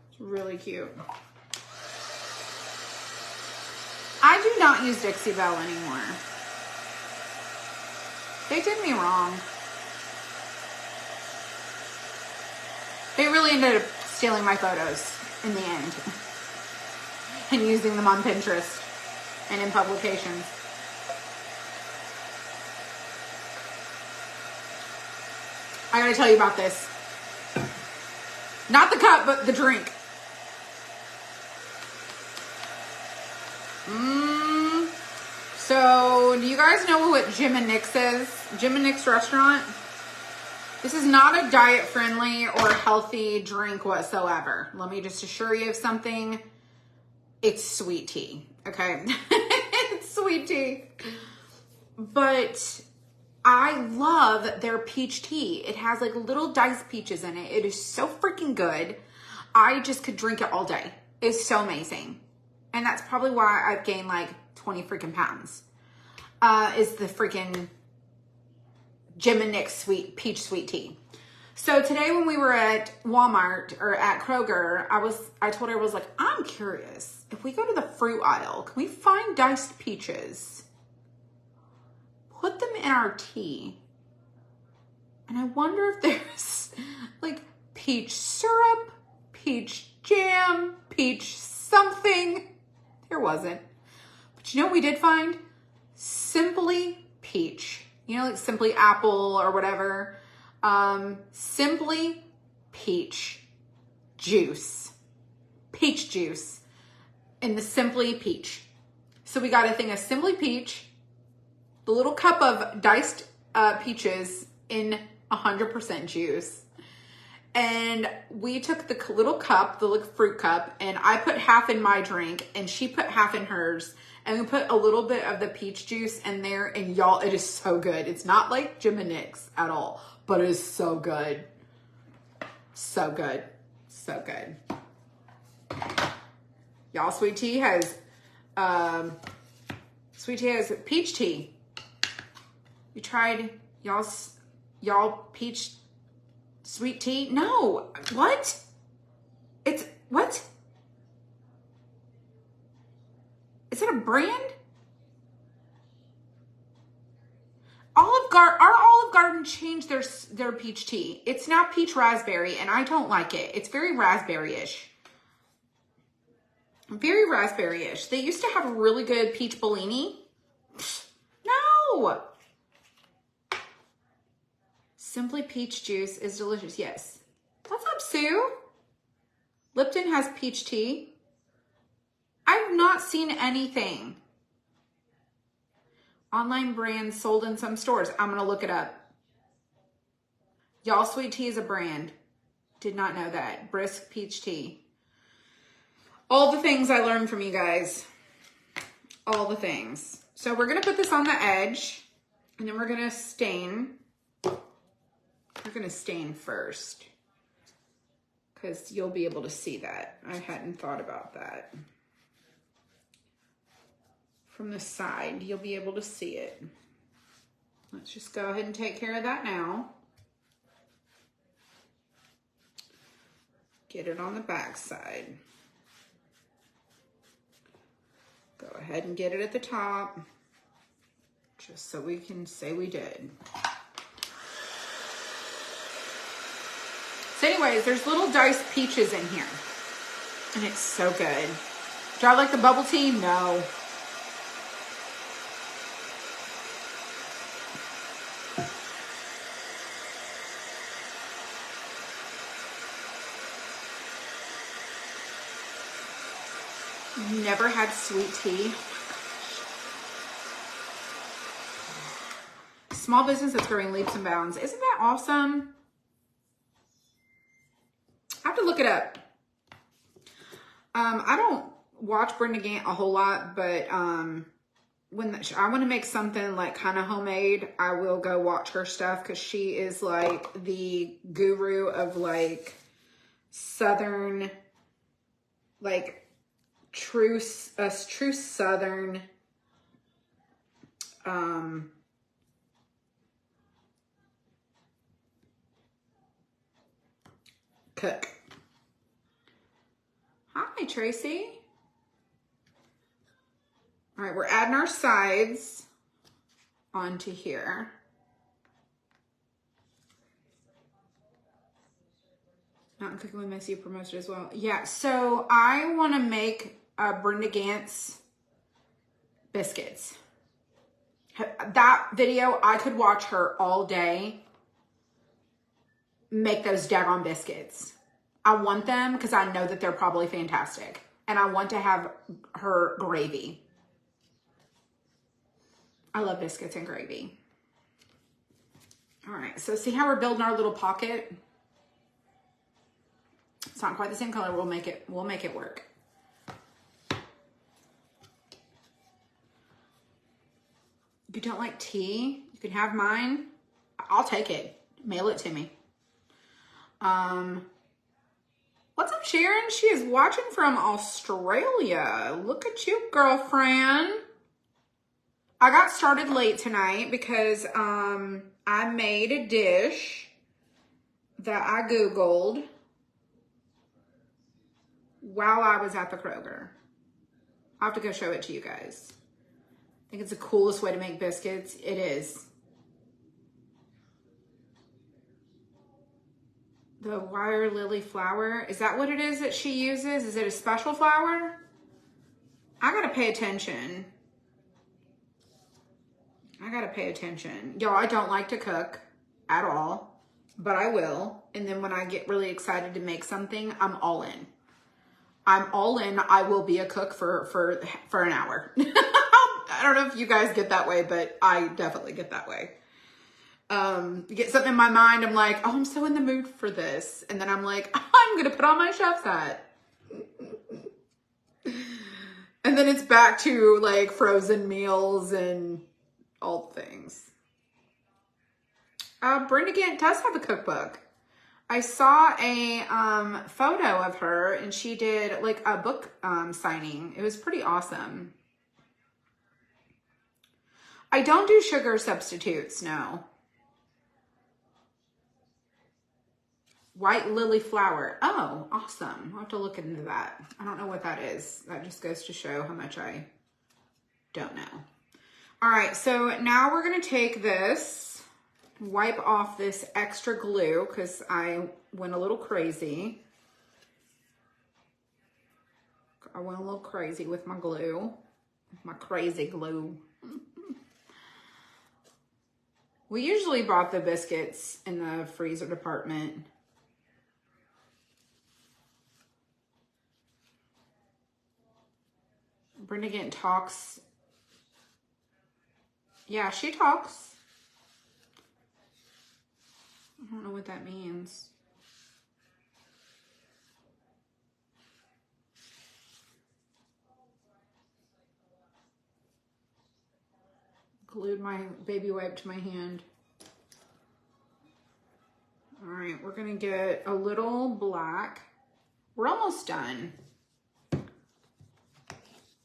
It's really cute. I do not use Dixie Belle anymore. They did me wrong. They really ended up stealing my photos in the end and using them on Pinterest and in publications. I gotta tell you about this. Not the cup, but the drink. So, do you guys know what Jim and Nick's is? Jim and Nick's restaurant? This is not a diet-friendly or healthy drink whatsoever. Let me just assure you of something. It's sweet tea, okay? It's sweet tea. But I love their peach tea. It has like little diced peaches in it. It is so freaking good. I just could drink it all day. It's so amazing. And that's probably why I've gained like 20 freaking pounds. Is the freaking Jim and Nick's peach sweet tea. So today when we were at Walmart or at Kroger, I told her, I was like, I'm curious. If we go to the fruit aisle, can we find diced peaches? Put them in our tea. And I wonder if there's like peach syrup, peach jam, peach something. There wasn't. But you know what we did find? Simply peach. You know, like Simply Apple or whatever. Simply peach juice. Peach juice in the Simply Peach. So we got a thing of Simply Peach, the little cup of diced peaches in 100% juice. And we took the little cup, the little fruit cup, and I put half in my drink and she put half in hers. And we put a little bit of the peach juice in there, and y'all, it is so good. It's not like Jim and Nick's at all, but it is so good. So good. So good. Y'all, sweet tea has peach tea. You tried y'all peach sweet tea? No. What? It's what? Is it a brand? Our Olive Garden changed their peach tea. It's now peach raspberry, and I don't like it. It's very raspberry-ish. Very raspberry-ish. They used to have a really good peach Bellini. No. Simply Peach juice is delicious. Yes. What's up, Sue? Lipton has peach tea. I've not seen anything. Online brands sold in some stores. I'm going to look it up. Y'all, sweet tea is a brand. Did not know that. Brisk peach tea. All the things I learned from you guys. All the things. So we're going to put this on the edge, and then we're going to stain. We're going to stain first, because you'll be able to see that. I hadn't thought about that. From the side, you'll be able to see it. Let's just go ahead and take care of that now. Get it on the back side. Go ahead and get it at the top. just so we can say we did. So anyways, there's little diced peaches in here. And it's so good. Do I like the bubble tea? No. Never had sweet tea. Small business that's growing leaps and bounds. Isn't that awesome? I have to look it up. I don't watch Brenda Gant a whole lot, but when I want to make something like kind of homemade, I will go watch her stuff because she is like the guru of like Southern, like true Southern cook. Hi, Tracy. All right, we're adding our sides onto here. Mountain Cooking with Missy promoted as well. Yeah, so I want to make Brenda Gant's biscuits. That video, I could watch her all day make those daggone biscuits. I want them because I know that they're probably fantastic. And I want to have her gravy. I love biscuits and gravy. All right, so see how we're building our little pocket? It's not quite the same color. We'll make it work. You don't like tea? You can have mine. I'll take it. Mail it to me. What's up, Sharon? She is watching from Australia. Look at you, girlfriend. I got started late tonight because I made a dish that I Googled while I was at the Kroger. I'll have to go show it to you guys. I think it's the coolest way to make biscuits. It is. The wire lily flour. Is that what it is that she uses? Is it a special flour? I gotta pay attention. Y'all, I don't like to cook at all, but I will. And then when I get really excited to make something, I'm all in. I'm all in. I will be a cook for an hour. I don't know if you guys get that way, but I definitely get that way. Get something in my mind, I'm like, oh, I'm so in the mood for this. And then I'm like, I'm gonna put on my chef's hat. And then it's back to like frozen meals and all things. Brenda Gant does have a cookbook. I saw a photo of her and she did like a book signing. It was pretty awesome. I don't do sugar substitutes, no. White lily flour. Oh, awesome. I'll have to look into that. I don't know what that is. That just goes to show how much I don't know. All right, so now we're gonna take this, wipe off this extra glue because I went a little crazy. I went a little crazy with my glue, my crazy glue. We usually bought the biscuits in the freezer department. Brenda Gant talks. Yeah, she talks. I don't know what that means. Glued my baby wipe to my hand. All right, we're gonna get a little black. We're almost done.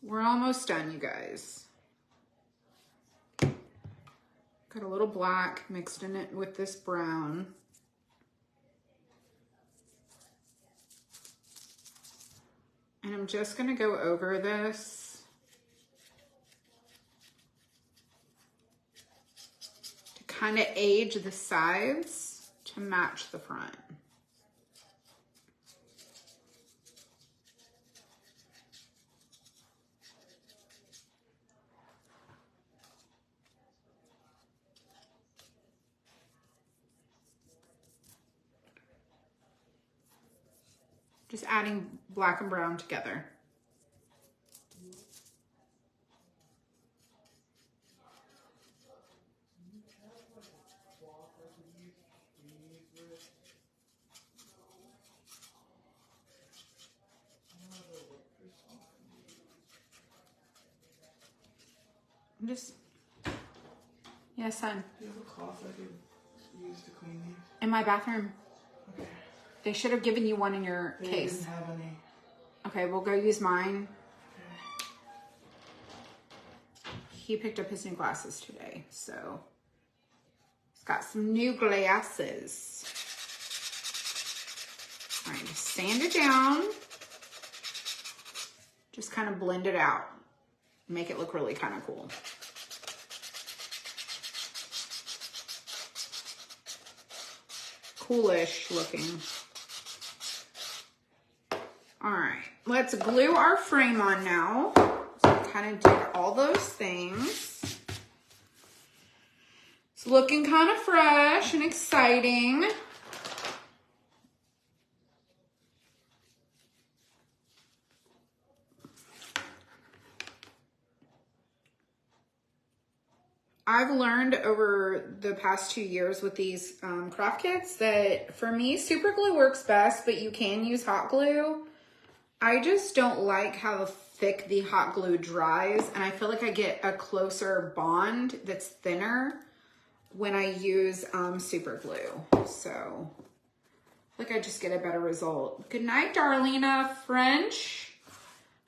We're almost done, you guys. Got a little black mixed in it with this brown. And I'm just gonna go over this kind of age the sides to match the front. Just adding black and brown together. I'm just, yes, son. Do you have a cloth I could use to clean these? In my bathroom. Okay. They should have given you one in your case. Didn't have any. Okay, we'll go use mine. Okay. He picked up his new glasses today, so he's got some new glasses. All right, just sand it down. Just kind of blend it out. Make it look really kind of cool. Coolish looking. All right, let's glue our frame on now. So I kind of did all those things. It's looking kind of fresh and exciting. I've learned over the past 2 years with these craft kits that for me, super glue works best, but you can use hot glue. I just don't like how thick the hot glue dries, and I feel like I get a closer bond that's thinner when I use super glue. So I feel like I just get a better result. Good night, Darlena French.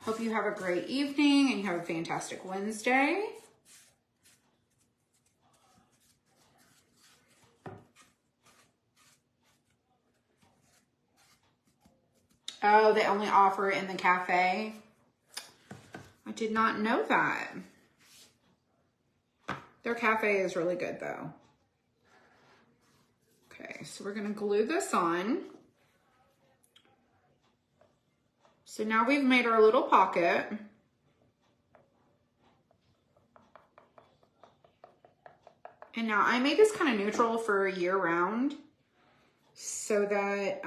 Hope you have a great evening and you have a fantastic Wednesday. Oh, they only offer it in the cafe. I did not know that. Their cafe is really good though. Okay, so we're gonna glue this on. So now we've made our little pocket. And now I made this kind of neutral for year round so that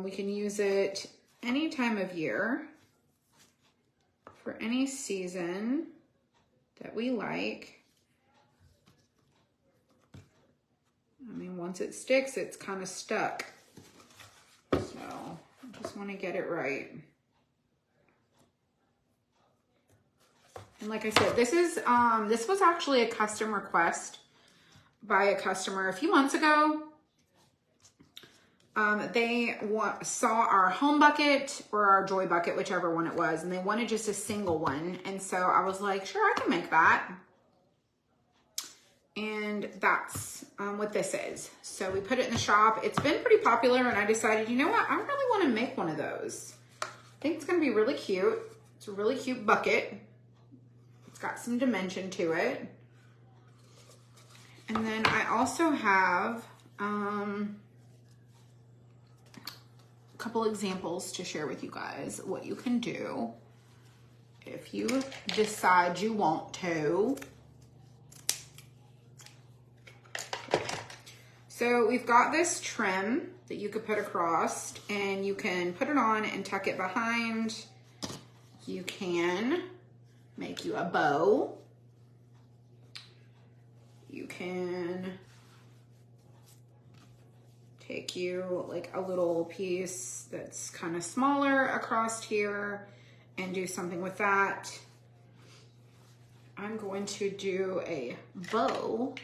we can use it any time of year for any season that we like. I mean, once it sticks, it's kind of stuck. So I just want to get it right. And like I said, this was actually a custom request by a customer a few months ago. They saw our home bucket or our joy bucket, whichever one it was, and they wanted just a single one. And so I was like, sure, I can make that. And that's what this is. So we put it in the shop. It's been pretty popular, and I decided, you know what? I really want to make one of those. I think it's going to be really cute. It's a really cute bucket. It's got some dimension to it. And then I also have a couple examples to share with you guys what you can do if you decide you want to. So we've got this trim that you could put across, and you can put it on and tuck it behind. You can make you a bow. You can take you like a little piece that's kind of smaller across here and do something with that. I'm going to do a bow.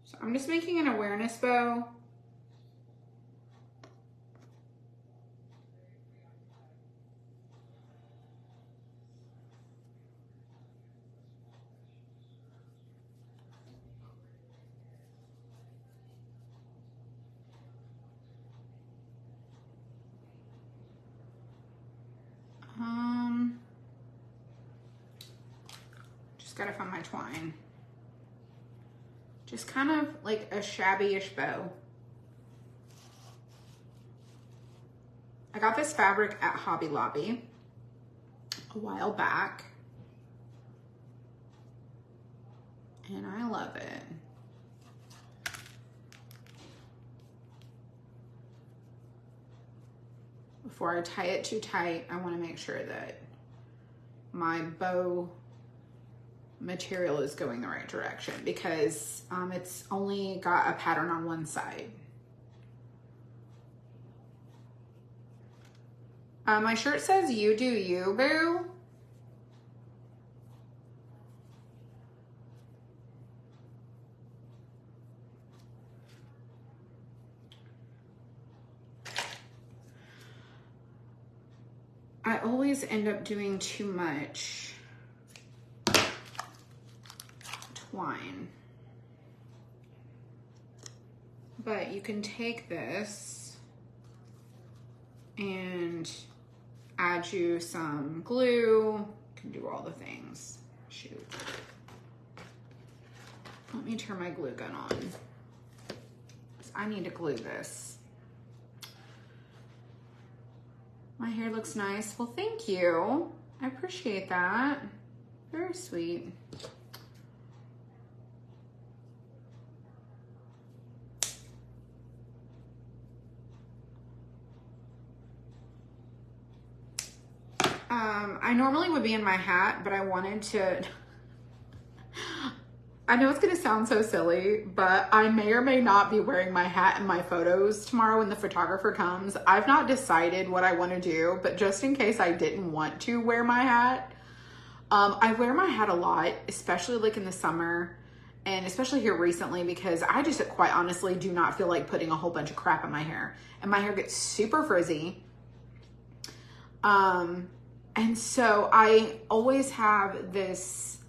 So I'm just making an awareness bow. Just gotta find my twine. Just kind of like a shabby-ish bow. I got this fabric at Hobby Lobby a while back, and I love it. Before I tie it too tight, I want to make sure that my bow material is going the right direction, because it's only got a pattern on one side. My shirt says, "You do you, boo." I always end up doing too much twine. But you can take this and add you some glue. You can do all the things. Shoot. Let me turn my glue gun on. I need to glue this. My hair looks nice. Well, thank you. I appreciate that. Very sweet. I normally would be in my hat, but I wanted to, I know it's gonna sound so silly, but I may or may not be wearing my hat in my photos tomorrow when the photographer comes. I've not decided what I wanna do, but just in case I didn't want to wear my hat, I wear my hat a lot, especially like in the summer, and especially here recently, because I just quite honestly do not feel like putting a whole bunch of crap in my hair, and my hair gets super frizzy. And so I always have this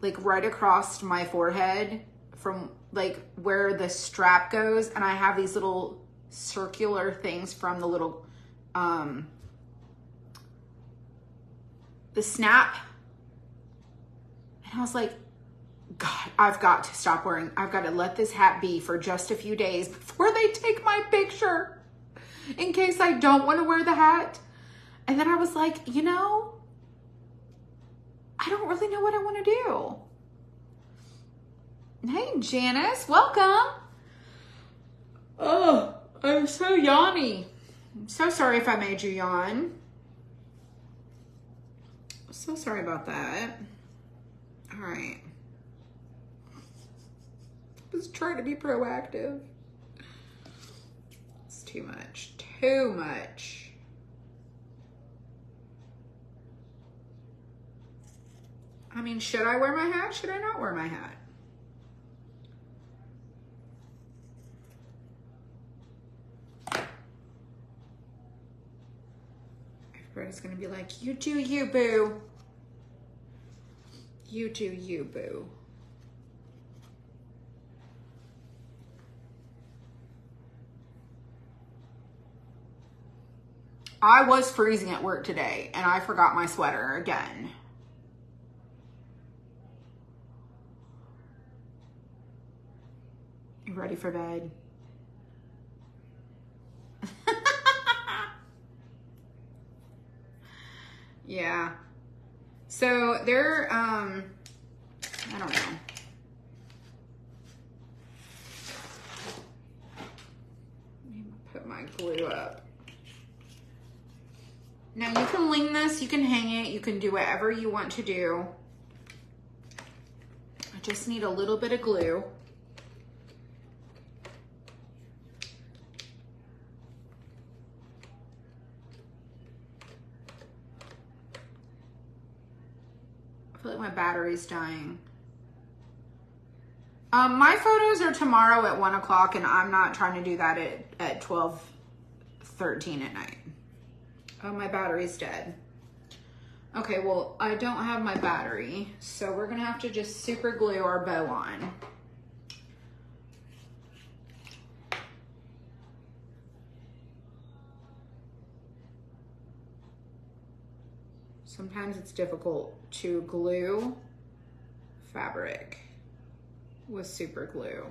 like right across my forehead from like where the strap goes, and I have these little circular things from the little, the snap. And I was like, God, I've got to stop wearing, I've got to let this hat be for just a few days before they take my picture in case I don't want to wear the hat. And then I was like, you know, I don't really know what I want to do. Hey, Janice, welcome. Oh, I'm so yawny. I'm so sorry if I made you yawn. So sorry about that. All right. I was trying to be proactive. It's too much, too much. I mean, should I wear my hat? Should I not wear my hat? Everybody's gonna be like, you do you, boo. You do you, boo. I was freezing at work today, and I forgot my sweater again. You ready for bed? Yeah. So they're, I don't know. Let me put my glue up. Now you can lean this, you can hang it, you can do whatever you want to do. I just need a little bit of glue. I feel like my battery's dying. My photos are tomorrow at 1 o'clock, and I'm not trying to do that at 12:13 at night. Oh, my battery's dead. Okay, well, I don't have my battery, so we're gonna have to just super glue our bow on. Sometimes it's difficult to glue fabric with super glue.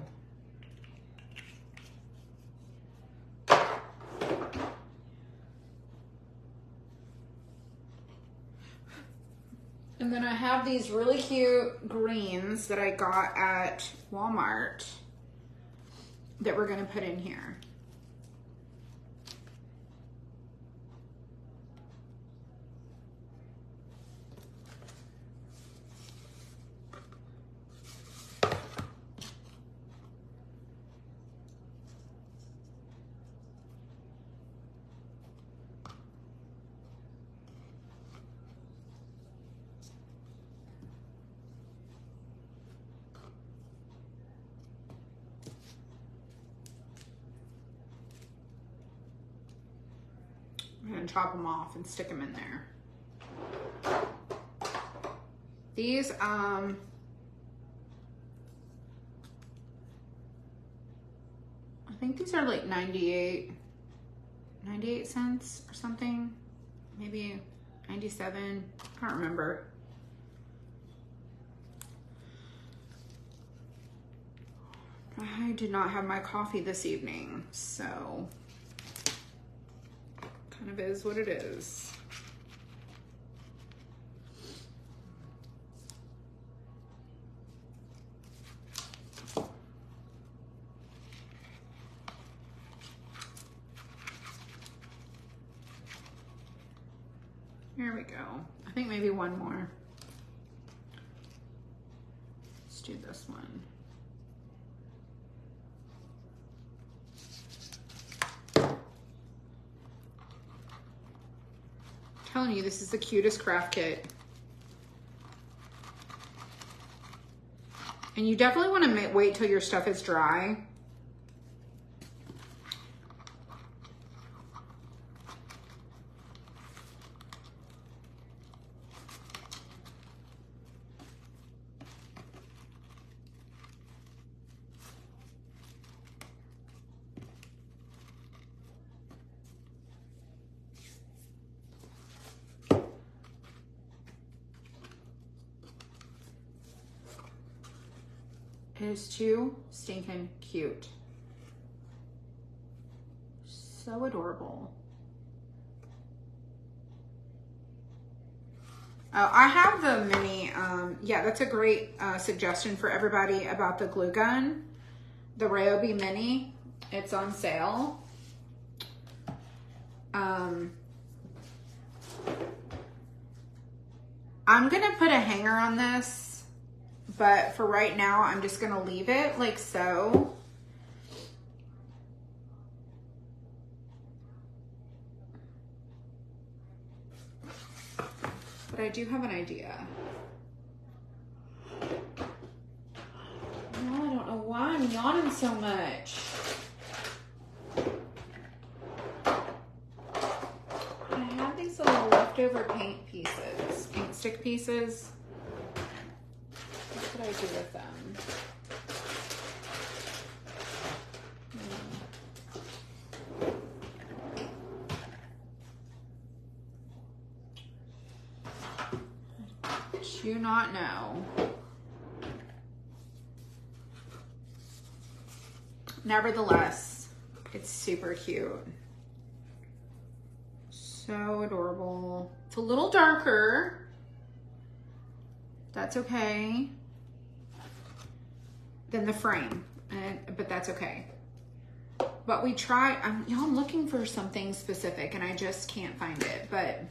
And then I have these really cute greens that I got at Walmart that we're gonna put in here. I'm gonna chop them off and stick them in there. These, I think these are like 98 cents or something. Maybe 97, I can't remember. I did not have my coffee this evening, so kind of is what it is. Here we go. I think maybe one more. Let's do this one. I'm telling you, this is the cutest craft kit. And you definitely want to wait till your stuff is dry. It is too stinking cute. So adorable. Oh, I have the mini, yeah, that's a great suggestion for everybody about the glue gun. The Ryobi Mini, it's on sale. I'm gonna put a hanger on this. But for right now, I'm just gonna leave it like so. But I do have an idea. No, I don't know why I'm yawning so much. I have these little leftover paint pieces, paint stick pieces. What do I do with them? Do not know. Nevertheless, it's super cute. So adorable. It's a little darker. That's okay. Than the frame, but that's okay. But we try, I'm looking for something specific and I just can't find it, but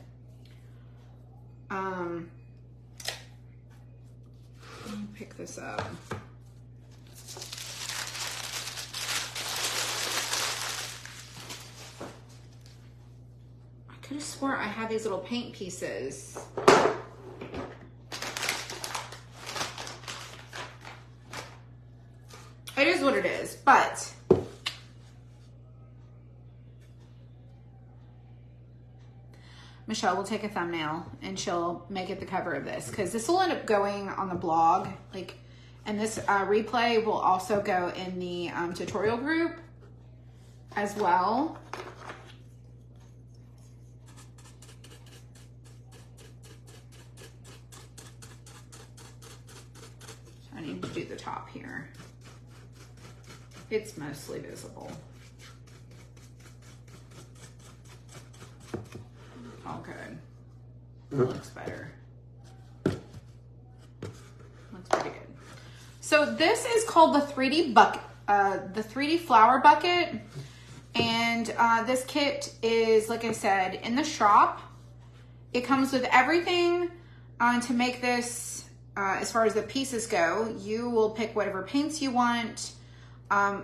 let me pick this up. I could have sworn I had these little paint pieces. It is what it is, but Michelle will take a thumbnail and she'll make it the cover of this because this will end up going on the blog, like, and this replay will also go in the tutorial group as well. need to do the top here. It's mostly visible. Okay. Looks better. Looks pretty good. So this is called the 3D bucket, the 3D flower bucket. And this kit is, like I said, in the shop. It comes with everything to make this, as far as the pieces go. You will pick whatever paints you want.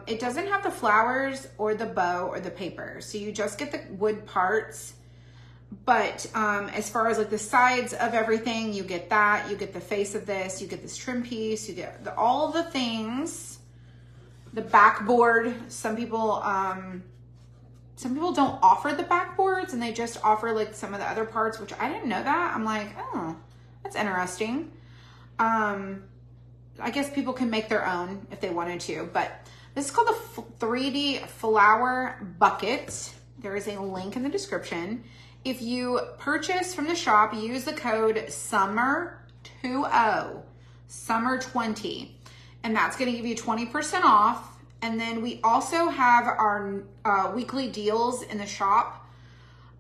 It doesn't have the flowers or the bow or the paper. So you just get the wood parts. But as far as like the sides of everything, you get that. You get the face of this. You get this trim piece. You get all the things. The backboard. Some people don't offer the backboards and they just offer like some of the other parts, which I didn't know that. I'm like, oh, that's interesting. I guess people can make their own if they wanted to, but this is called the 3D flower bucket. There is a link in the description. If you purchase from the shop, use the code SUMMER20, SUMMER20, and that's going to give you 20% off. And then we also have our weekly deals in the shop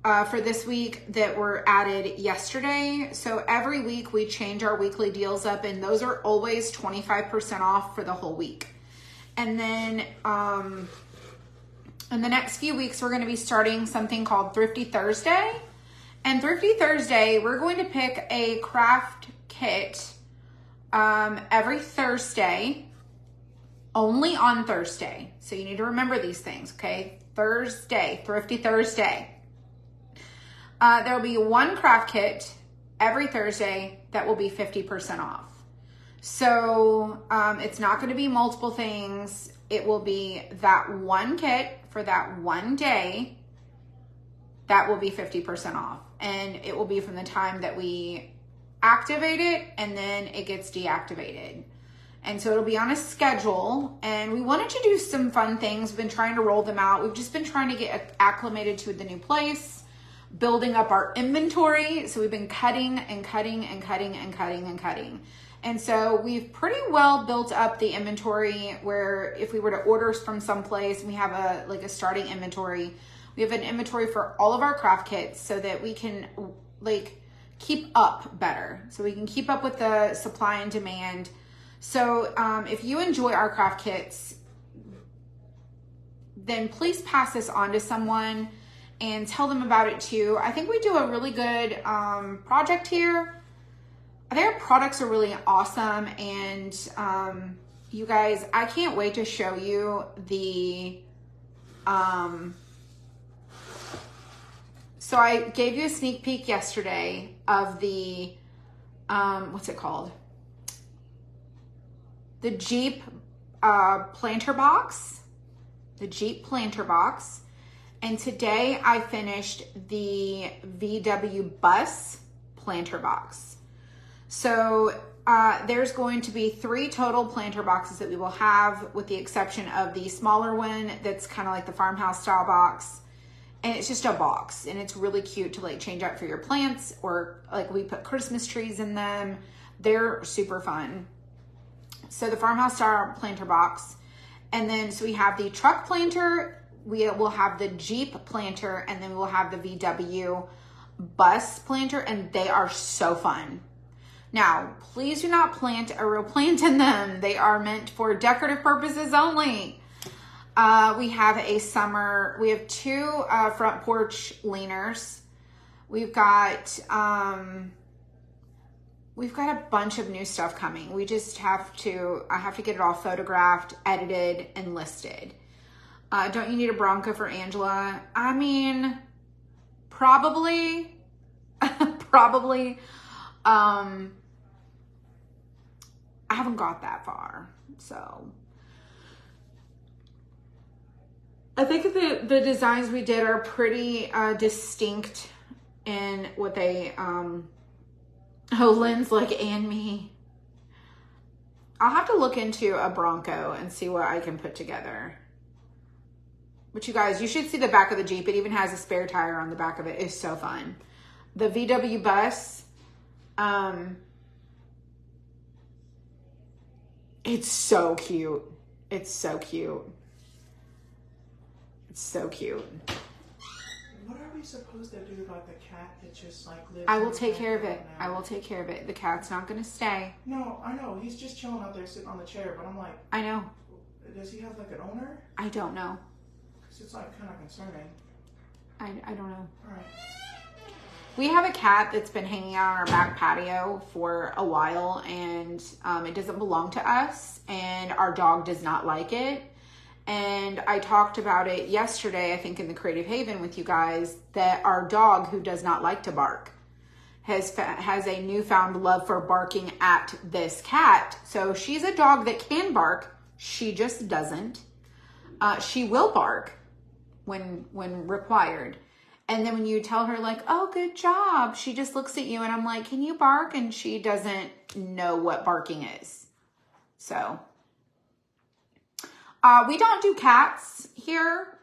for this week that were added yesterday. So every week we change our weekly deals up, and those are always 25% off for the whole week. And then in the next few weeks, we're going to be starting something called Thrifty Thursday. And Thrifty Thursday, we're going to pick a craft kit every Thursday. Only on Thursday. So you need to remember these things, okay? Thursday, Thrifty Thursday. There will be one craft kit every Thursday that will be 50% off. So it's not going to be multiple things. It will be that one kit for that one day that will be 50% off. And it will be from the time that we activate it and then it gets deactivated. And so it'll be on a schedule, and we wanted to do some fun things. We've been trying to roll them out. We've just been trying to get acclimated to the new place, building up our inventory. So we've been cutting and cutting and cutting and cutting and cutting. And so we've pretty well built up the inventory where if we were to order from someplace, we have a starting inventory. We have an inventory for all of our craft kits so that we can like keep up better. So we can keep up with the supply and demand. So if you enjoy our craft kits, then please pass this on to someone and tell them about it too. I think we do a really good project here. I think our products are really awesome. And you guys, I can't wait to show you the... So I gave you a sneak peek yesterday of the, what's it called? The Jeep planter box, the Jeep planter box. And today I finished the VW bus planter box. So there's going to be 3 total planter boxes that we will have, with the exception of the smaller one that's kind of like the farmhouse style box. And it's just a box, and it's really cute to like change out for your plants, or like we put Christmas trees in them. They're super fun. So the farmhouse style planter box. And then, so we have the truck planter, we will have the Jeep planter, and then we'll have the VW bus planter, and they are so fun. Now, please do not plant a real plant in them. They are meant for decorative purposes only. We have we have 2 front porch leaners. We've got a bunch of new stuff coming. We just I have to get it all photographed, edited, and listed. Don't you need a Bronco for Angela? I mean, probably, probably. I haven't got that far, so. I think the designs we did are pretty distinct in what they, Lynn's like, and me. I'll have to look into a Bronco and see what I can put together. But you guys, you should see the back of the Jeep. It even has a spare tire on the back of it. It's so fun. The VW bus, It's so cute. It's so cute. It's so cute. What are we supposed to do about the cat that just like lives? I will take care of it. I will take care of it. The cat's not going to stay. No, I know. He's just chilling out there sitting on the chair, but I'm like, I know. does he have like an owner? I don't know. Because it's like kind of concerning. I don't know. All right. We have a cat that's been hanging out on our back patio for a while, and it doesn't belong to us, and our dog does not like it. And I talked about it yesterday, I think in the Creative Haven with you guys, that our dog, who does not like to bark, has a newfound love for barking at this cat. So she's a dog that can bark. She just doesn't. She will bark when required. And then when you tell her like, oh, good job, she just looks at you and I'm like, can you bark? And she doesn't know what barking is. So we don't do cats here.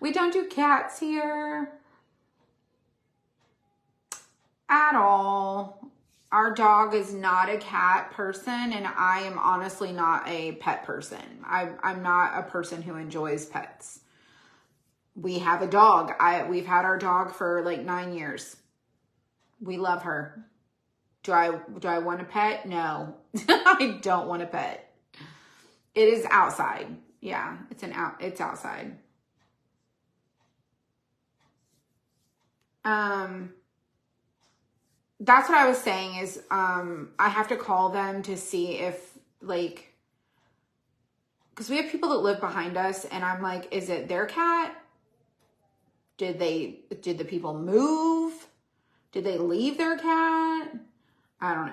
We don't do cats here at all. Our dog is not a cat person, and I am honestly not a pet person. I'm not a person who enjoys pets. We have a dog. We've had our dog for like 9 years. We love her. Do I want a pet? No. I don't want a pet. It is outside. Yeah, it's outside. That's what I was saying is I have to call them to see if like, because we have people that live behind us, and I'm like, is it their cat? Did the people move? Did they leave their cat? I don't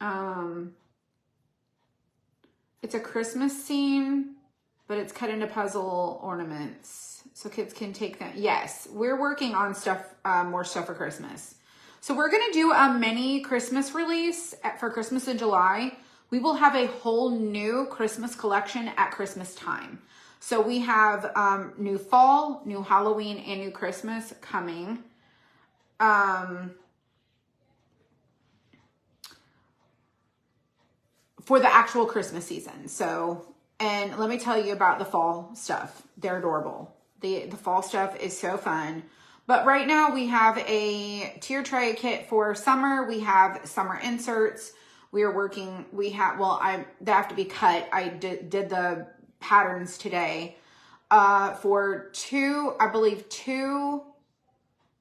know. It's a Christmas scene, but it's cut into puzzle ornaments so kids can take them. Yes, we're working on stuff, more stuff for Christmas. So we're going to do a mini Christmas release for Christmas in July. We will have a whole new Christmas collection at Christmas time. So we have new fall, new Halloween, and new Christmas coming. For the actual Christmas season. So, and let me tell you about the fall stuff. They're adorable. The fall stuff is so fun. But right now we have a tier tray kit for summer. We have summer inserts. We are working, they have to be cut. I did the patterns today for two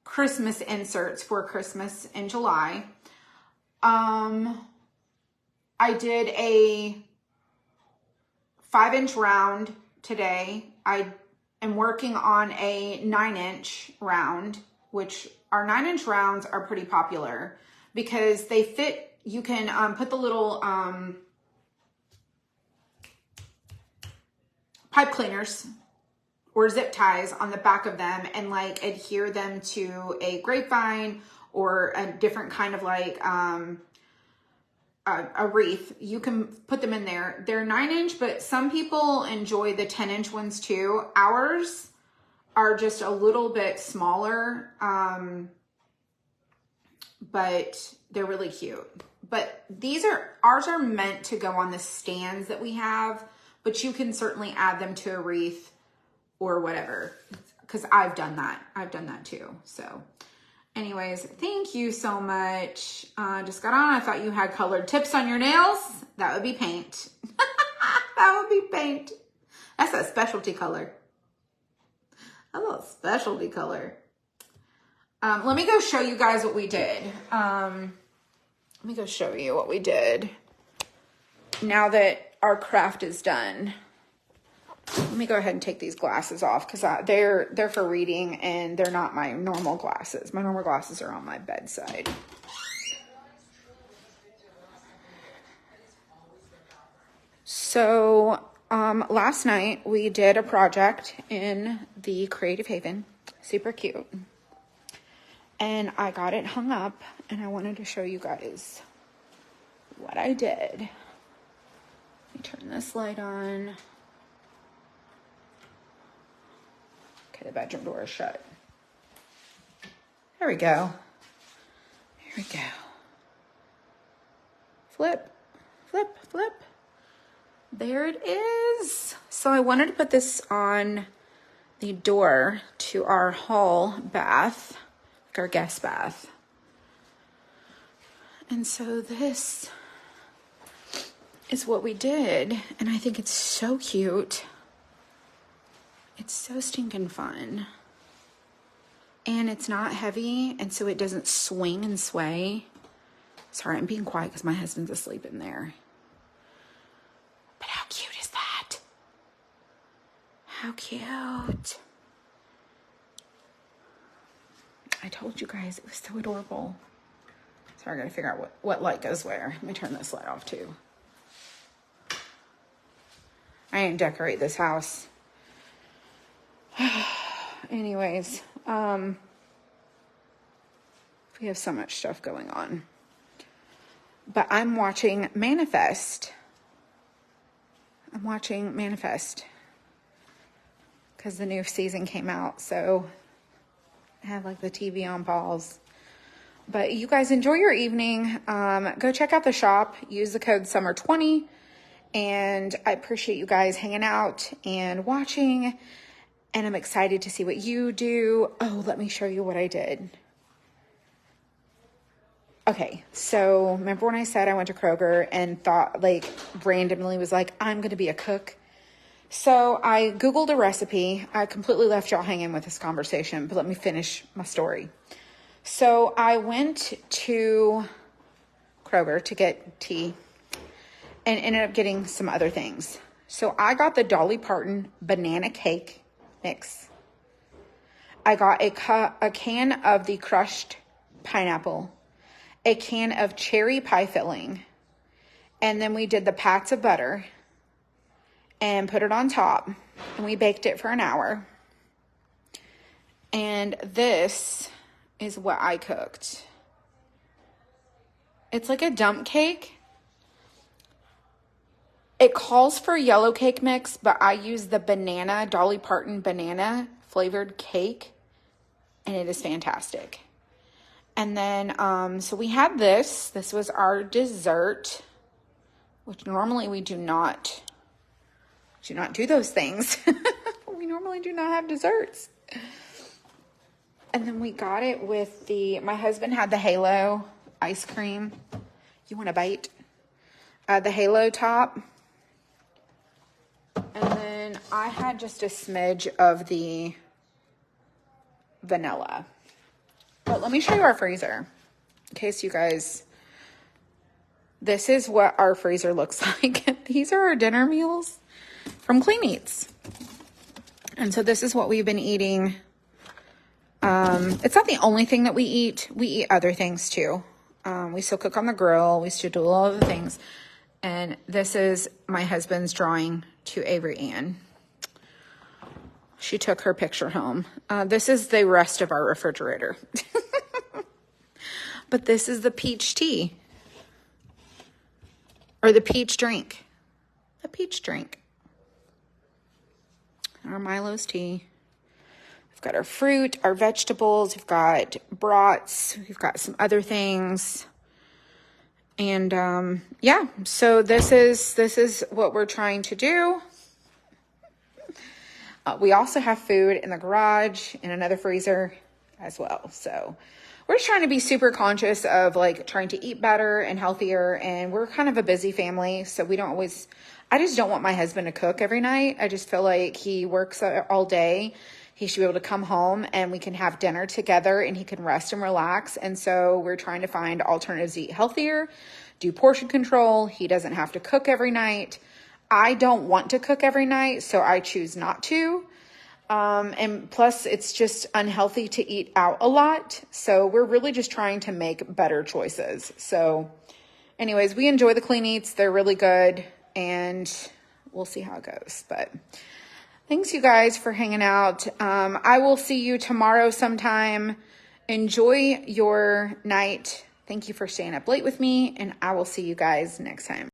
Christmas inserts for Christmas in July. I did a 5-inch round today. I am working on a 9-inch round, which our 9-inch rounds are pretty popular because they fit. You can put the little pipe cleaners or zip ties on the back of them and like adhere them to a grapevine or a different kind of like a wreath. You can put them in there. They're 9-inch, but some people enjoy the 10-inch ones too. Ours are just a little bit smaller, but they're really cute. But ours are meant to go on the stands that we have, but you can certainly add them to a wreath or whatever, because I've done that. I've done that too. So anyways, thank you so much. Just got on. I thought you had colored tips on your nails. That would be paint. That would be paint. That's a specialty color. That's a specialty color. Let me go show you guys what we did. Let me go show you what we did now that our craft is done. Let me go ahead and take these glasses off because they're for reading and they're not my normal glasses. My normal glasses are on my bedside. So last night we did a project in the Creative Haven. Super cute. And I got it hung up and I wanted to show you guys what I did. Let me turn this light on. Okay, the bedroom door is shut. There we go. There we go. Flip. Flip, flip. There it is. So I wanted to put this on the door to our hall bath, like our guest bath. And so this is what we did. And I think it's so cute. It's so stinking fun. And it's not heavy, and so it doesn't swing and sway. Sorry, I'm being quiet because my husband's asleep in there. But how cute is that? How cute. I told you guys, it was so adorable. Sorry, I gotta figure out what light goes where. Let me turn this light off too. I didn't decorate this house. Anyways, we have so much stuff going on. But I'm watching Manifest. Because the new season came out, so I have like the TV on pause. But you guys enjoy your evening. Go check out the shop. Use the code SUMMER20. And I appreciate you guys hanging out and watching. And I'm excited to see what you do. Oh, let me show you what I did. Okay, so remember when I said I went to Kroger and thought, like, randomly was like, I'm going to be a cook? So I Googled a recipe. I completely left y'all hanging with this conversation, but let me finish my story. So I went to Kroger to get tea and ended up getting some other things. So I got the Dolly Parton banana cake mix. I got a can of the crushed pineapple, a can of cherry pie filling, and then we did the pats of butter and put it on top, and we baked it for an hour. And this is what I cooked. It's like a dump cake. It calls for yellow cake mix, but I use the banana, Dolly Parton banana flavored cake, and it is fantastic. And then, so we had this. This was our dessert, which normally we do not do those things. We normally do not have desserts. And then we got it with my husband had the Halo ice cream. You want a bite? The Halo top. And then I had just a smidge of the vanilla. But let me show you our freezer. In case you guys, this is what our freezer looks like. These are our dinner meals from Clean Eats. And so this is what we've been eating. It's not the only thing that we eat. We eat other things too. We still cook on the grill. We still do a lot of things. And this is my husband's drawing to Avery Ann. She took her picture home. This is the rest of our refrigerator. But this is the peach tea. Or the peach drink. The peach drink. Our Milo's tea. We've got our fruit, our vegetables. We've got brats. We've got some other things. And yeah, so this is what we're trying to do. We also have food in the garage in another freezer as well. So we're just trying to be super conscious of like trying to eat better and healthier. And we're kind of a busy family. So we don't always, I just don't want my husband to cook every night. I just feel like he works all day. He should be able to come home and we can have dinner together and he can rest and relax. And so we're trying to find alternatives to eat healthier, do portion control. He doesn't have to cook every night. I don't want to cook every night, so I choose not to. And plus, it's just unhealthy to eat out a lot. So we're really just trying to make better choices. So anyways, we enjoy the Clean Eats. They're really good, and we'll see how it goes. But thanks, you guys, for hanging out. I will see you tomorrow sometime. Enjoy your night. Thank you for staying up late with me, and I will see you guys next time.